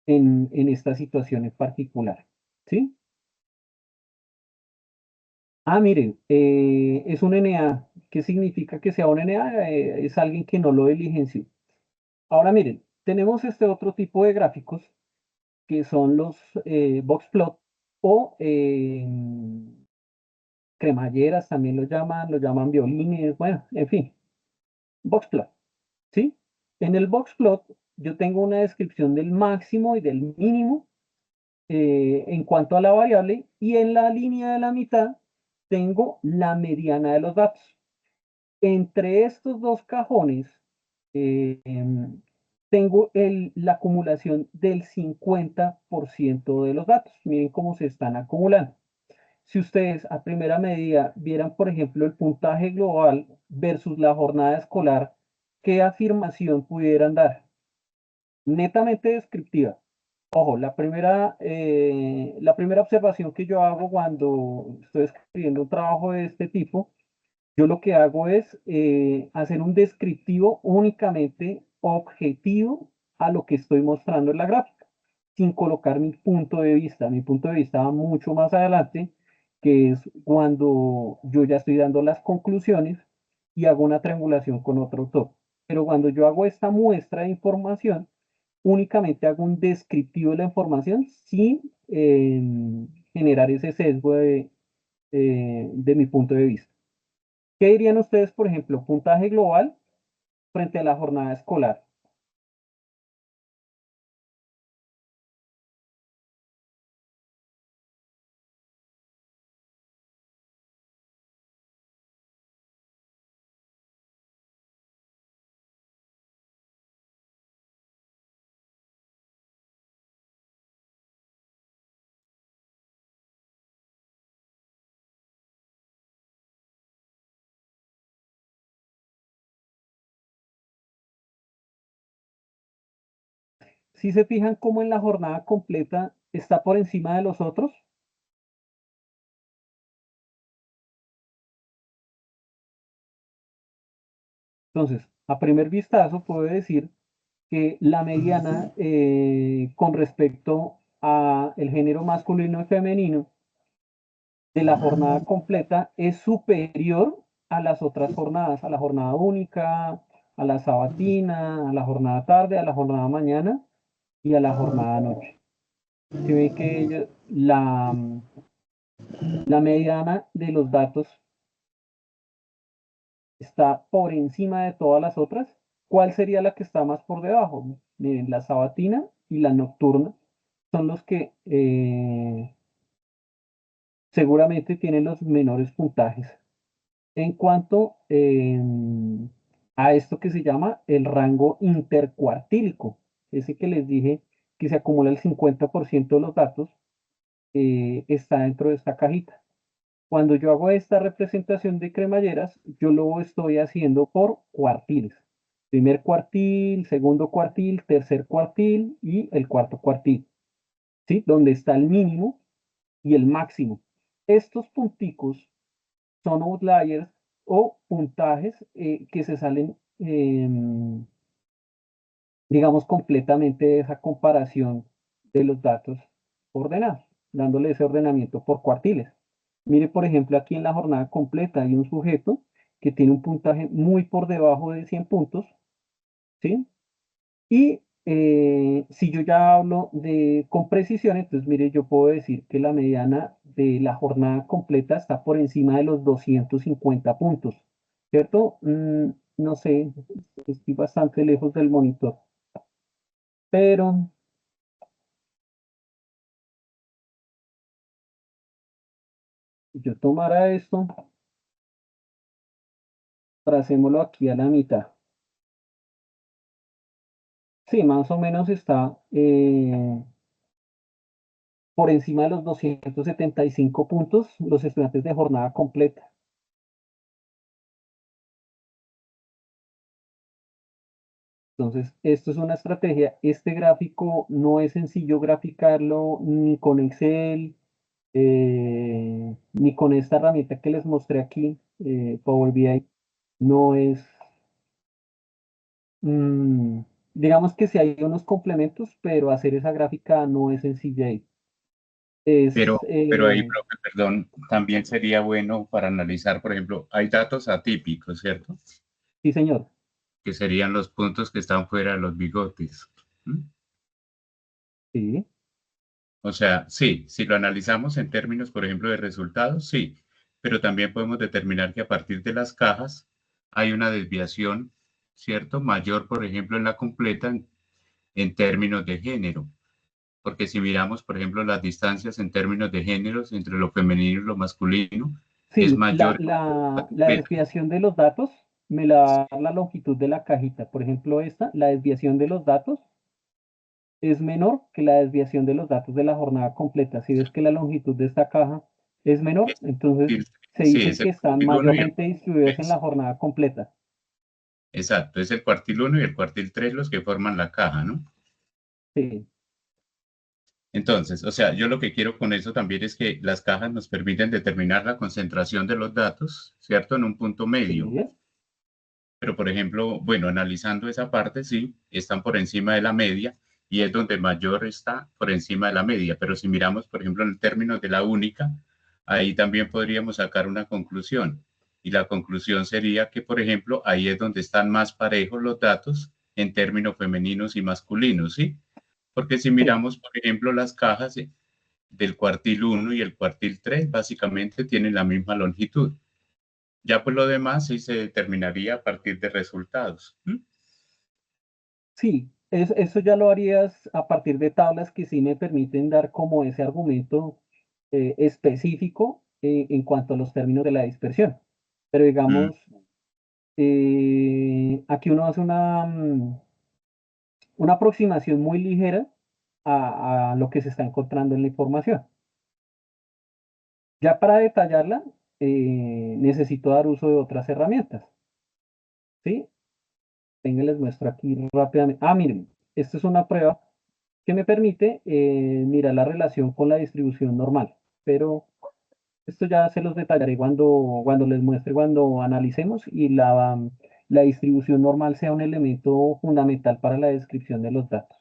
en esta situación en particular. ¿Sí? Ah, miren, es un NA. ¿Qué significa que sea un NA? Es alguien que no lo diligenció. Ahora miren, tenemos este otro tipo de gráficos que son los box plot o cremalleras, también lo llaman violines, bueno, en fin, box plot. ¿Sí? En el box plot yo tengo una descripción del máximo y del mínimo en cuanto a la variable y en la línea de la mitad tengo la mediana de los datos. Entre estos dos cajones tengo la acumulación del 50% de los datos. Miren cómo se están acumulando. Si ustedes a primera medida vieran, por ejemplo, el puntaje global versus la jornada escolar, ¿qué afirmación pudieran dar? Netamente descriptiva. Ojo, la primera observación que yo hago cuando estoy escribiendo un trabajo de este tipo, yo lo que hago es hacer un descriptivo únicamente objetivo a lo que estoy mostrando en la gráfica, sin colocar mi punto de vista. Mi punto de vista va mucho más adelante que es cuando yo ya estoy dando las conclusiones y hago una triangulación con otro autor. Pero cuando yo hago esta muestra de información, únicamente hago un descriptivo de la información sin generar ese sesgo de mi punto de vista. ¿Qué dirían ustedes, por ejemplo, puntaje global frente a la jornada escolar? Si se fijan cómo en la jornada completa está por encima de los otros. Entonces, a primer vistazo puedo decir que la mediana con respecto a el género masculino y femenino de la jornada completa es superior a las otras jornadas, a la jornada única, a la sabatina, a la jornada tarde, a la jornada mañana y a la jornada noche. Se ve que la mediana de los datos está por encima de todas las otras. ¿Cuál sería la que está más por debajo? Miren, la sabatina y la nocturna son los que seguramente tienen los menores puntajes. En cuanto a esto que se llama el rango intercuartílico, ese que les dije que se acumula el 50% de los datos, está dentro de esta cajita. Cuando yo hago esta representación de cremalleras, yo lo estoy haciendo por cuartiles. Primer cuartil, segundo cuartil, tercer cuartil y el cuarto cuartil. ¿Sí? Donde está el mínimo y el máximo. Estos punticos son outliers o puntajes que se salen, digamos, completamente de esa comparación de los datos ordenados, dándole ese ordenamiento por cuartiles. Mire, por ejemplo, aquí en la jornada completa hay un sujeto que tiene un puntaje muy por debajo de 100 puntos, ¿sí? Y si yo ya hablo con precisión, entonces mire, yo puedo decir que la mediana de la jornada completa está por encima de los 250 puntos, ¿cierto? No sé, estoy bastante lejos del monitor, pero yo tomara esto, tracémoslo aquí a la mitad. Sí, más o menos está por encima de los 275 puntos los estudiantes de jornada completa. Entonces, esto es una estrategia. Este gráfico no es sencillo graficarlo ni con Excel, ni con esta herramienta que les mostré aquí, Power BI. No es, mm, digamos que sí hay unos complementos, pero hacer esa gráfica no es sencilla. Pero ahí, profe, perdón, también sería bueno para analizar, por ejemplo, hay datos atípicos, ¿cierto? Sí, señor. Que serían los puntos que están fuera de los bigotes. Sí. O sea, sí, si lo analizamos en términos, por ejemplo, de resultados, sí, pero también podemos determinar que a partir de las cajas hay una desviación, ¿cierto? Mayor, por ejemplo, en la completa en términos de género. Porque si miramos, por ejemplo, las distancias en términos de géneros entre lo femenino y lo masculino, es Sí, mayor. la desviación de los datos me la da la longitud de la cajita. Por ejemplo, la desviación de los datos es menor que la desviación de los datos de la jornada completa. Si ves que la longitud de esta caja es menor, entonces se Sí, dice es el que están cuartil 1 y el mayormente distribuidos en la jornada completa. exacto, es el cuartil 1 y el cuartil 3 los que forman la caja, ¿no? Sí. Entonces, o sea, yo lo que quiero con eso también es que las cajas nos permiten determinar la concentración de los datos, ¿cierto? En un punto medio. Sí. Pero, por ejemplo, bueno, analizando esa parte, sí, están por encima de la media y es donde mayor está por encima de la media. Pero si miramos, por ejemplo, en términos de la única, ahí también podríamos sacar una conclusión. Y la conclusión sería que, por ejemplo, ahí es donde están más parejos los datos en términos femeninos y masculinos, ¿sí? Porque si miramos, por ejemplo, las cajas del cuartil 1 y el cuartil 3, básicamente tienen la misma longitud. Ya por lo demás sí se determinaría a partir de resultados. Sí, eso ya lo harías a partir de tablas que sí me permiten dar como ese argumento específico en cuanto a los términos de la dispersión. Pero digamos, aquí uno hace una aproximación muy ligera a lo que se está encontrando en la información. Ya para detallarla, necesito dar uso de otras herramientas. ¿Sí? Venga, les muestro aquí rápidamente. Ah, miren, esta es una prueba que me permite mirar la relación con la distribución normal. Pero esto ya se los detallaré cuando les muestre, cuando analicemos y la distribución normal sea un elemento fundamental para la descripción de los datos.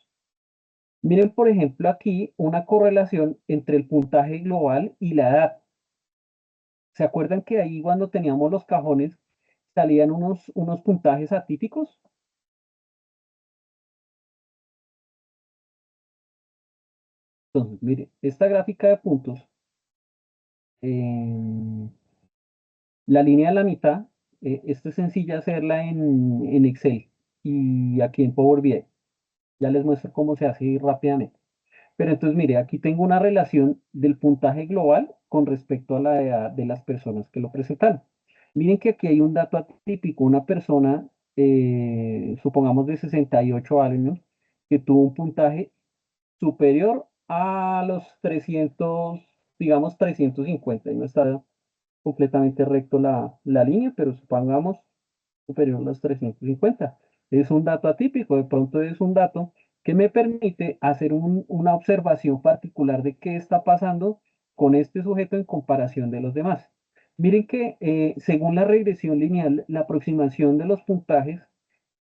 Miren, por ejemplo, aquí una correlación entre el puntaje global y la edad. ¿Se acuerdan que ahí cuando teníamos los cajones salían unos puntajes atípicos? Entonces, mire, esta gráfica de puntos, la línea de la mitad, esta es sencilla hacerla en Excel y aquí en Power BI. Ya les muestro cómo se hace rápidamente. Pero entonces, mire, aquí tengo una relación del puntaje global con respecto a la edad de las personas que lo presentaron. Miren que aquí hay un dato atípico, una persona, supongamos de 68 años, que tuvo un puntaje superior a los 300, digamos 350, y no está completamente recto la línea, pero supongamos superior a los 350. Es un dato atípico, de pronto es un dato que me permite hacer una observación particular de qué está pasando con este sujeto en comparación de los demás. Miren que según la regresión lineal, la aproximación de los puntajes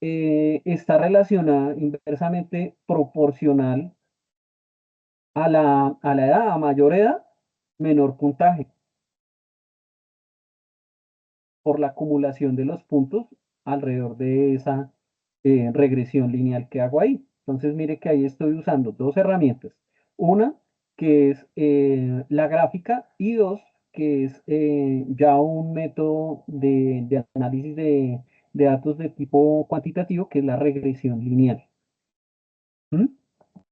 está relacionada inversamente proporcional a la edad, a mayor edad, menor puntaje, por la acumulación de los puntos alrededor de esa regresión lineal que hago ahí. Entonces, mire que ahí estoy usando dos herramientas. Una, que es la gráfica, y dos, que es ya un método de análisis de datos de tipo cuantitativo, que es la regresión lineal. ¿Mm?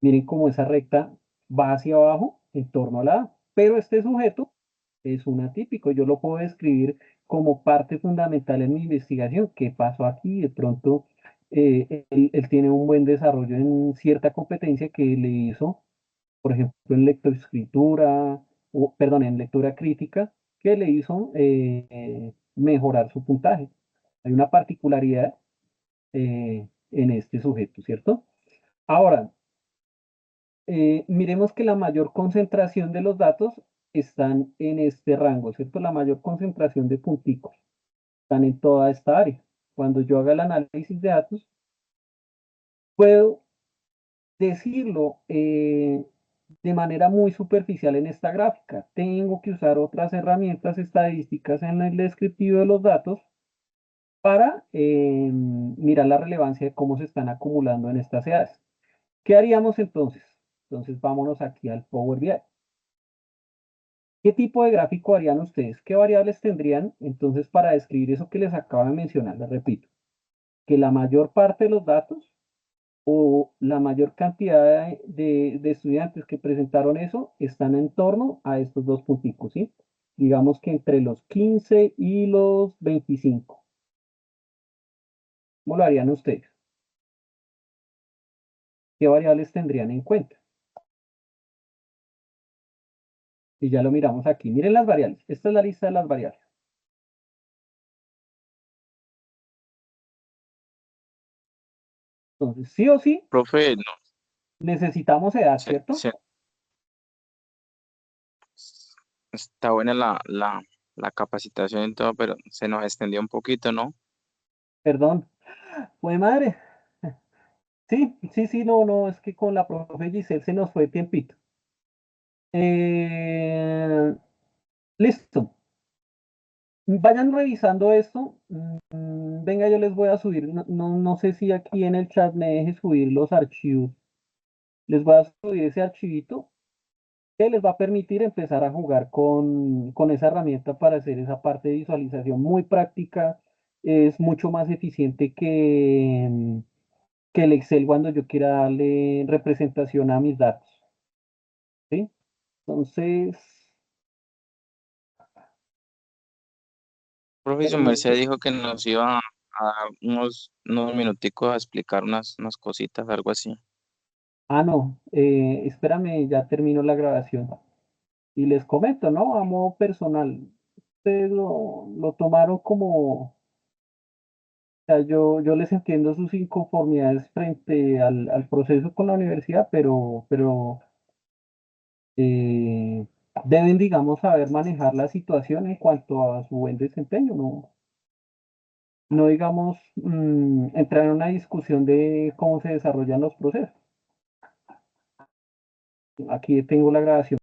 Miren cómo esa recta va hacia abajo en torno a la A, pero este sujeto es un atípico. Yo lo puedo describir como parte fundamental en mi investigación. ¿Qué pasó aquí? De pronto, él tiene un buen desarrollo en cierta competencia que le hizo, por ejemplo, en lectoescritura, o, perdón, en lectura crítica, que le hizo mejorar su puntaje. Hay una particularidad en este sujeto, ¿cierto? Ahora, miremos que la mayor concentración de los datos están en este rango, ¿cierto? La mayor concentración de punticos están en toda esta área. Cuando yo haga el análisis de datos, puedo decirlo de manera muy superficial en esta gráfica. Tengo que usar otras herramientas estadísticas en el descriptivo de los datos para mirar la relevancia de cómo se están acumulando en estas edades. ¿Qué haríamos entonces? Entonces vámonos aquí al Power BI. ¿Qué tipo de gráfico harían ustedes? ¿Qué variables tendrían entonces para describir eso que les acabo de mencionar? Les repito, que la mayor parte de los datos o la mayor cantidad de estudiantes que presentaron eso están en torno a estos dos punticos, ¿sí? Digamos que entre los 15 y los 25. ¿Cómo lo harían ustedes? ¿Qué variables tendrían en cuenta? Y ya lo miramos aquí. Miren las variables. Esta es la lista de las variables. Entonces, sí o sí, Profe, no, necesitamos edad, se- ¿cierto? se- está buena la capacitación y todo, pero se nos extendió un poquito, ¿no? Perdón. Fue madre. Sí, sí, sí, no, no, es que con la profe Giselle se nos fue tiempito. Eh, Listo. Vayan revisando esto. Venga, yo les voy a subir. No sé si aquí en el chat me deje subir los archivos. Les voy a subir ese archivito que les va a permitir empezar a jugar con esa herramienta para hacer esa parte de visualización muy práctica. Es mucho más eficiente que el Excel cuando yo quiera darle representación a mis datos. ¿Sí? Entonces, Profe, su merced dijo que nos iba a dar unos minuticos a explicar unas cositas, algo así. no, espérame, ya termino la grabación. Y les comento, ¿no? A modo personal, ustedes lo tomaron como, o sea, yo les entiendo sus inconformidades frente al proceso con la universidad, pero eh, deben, digamos, saber manejar la situación en cuanto a su buen desempeño, no digamos, entrar en una discusión de cómo se desarrollan los procesos. Aquí tengo la grabación.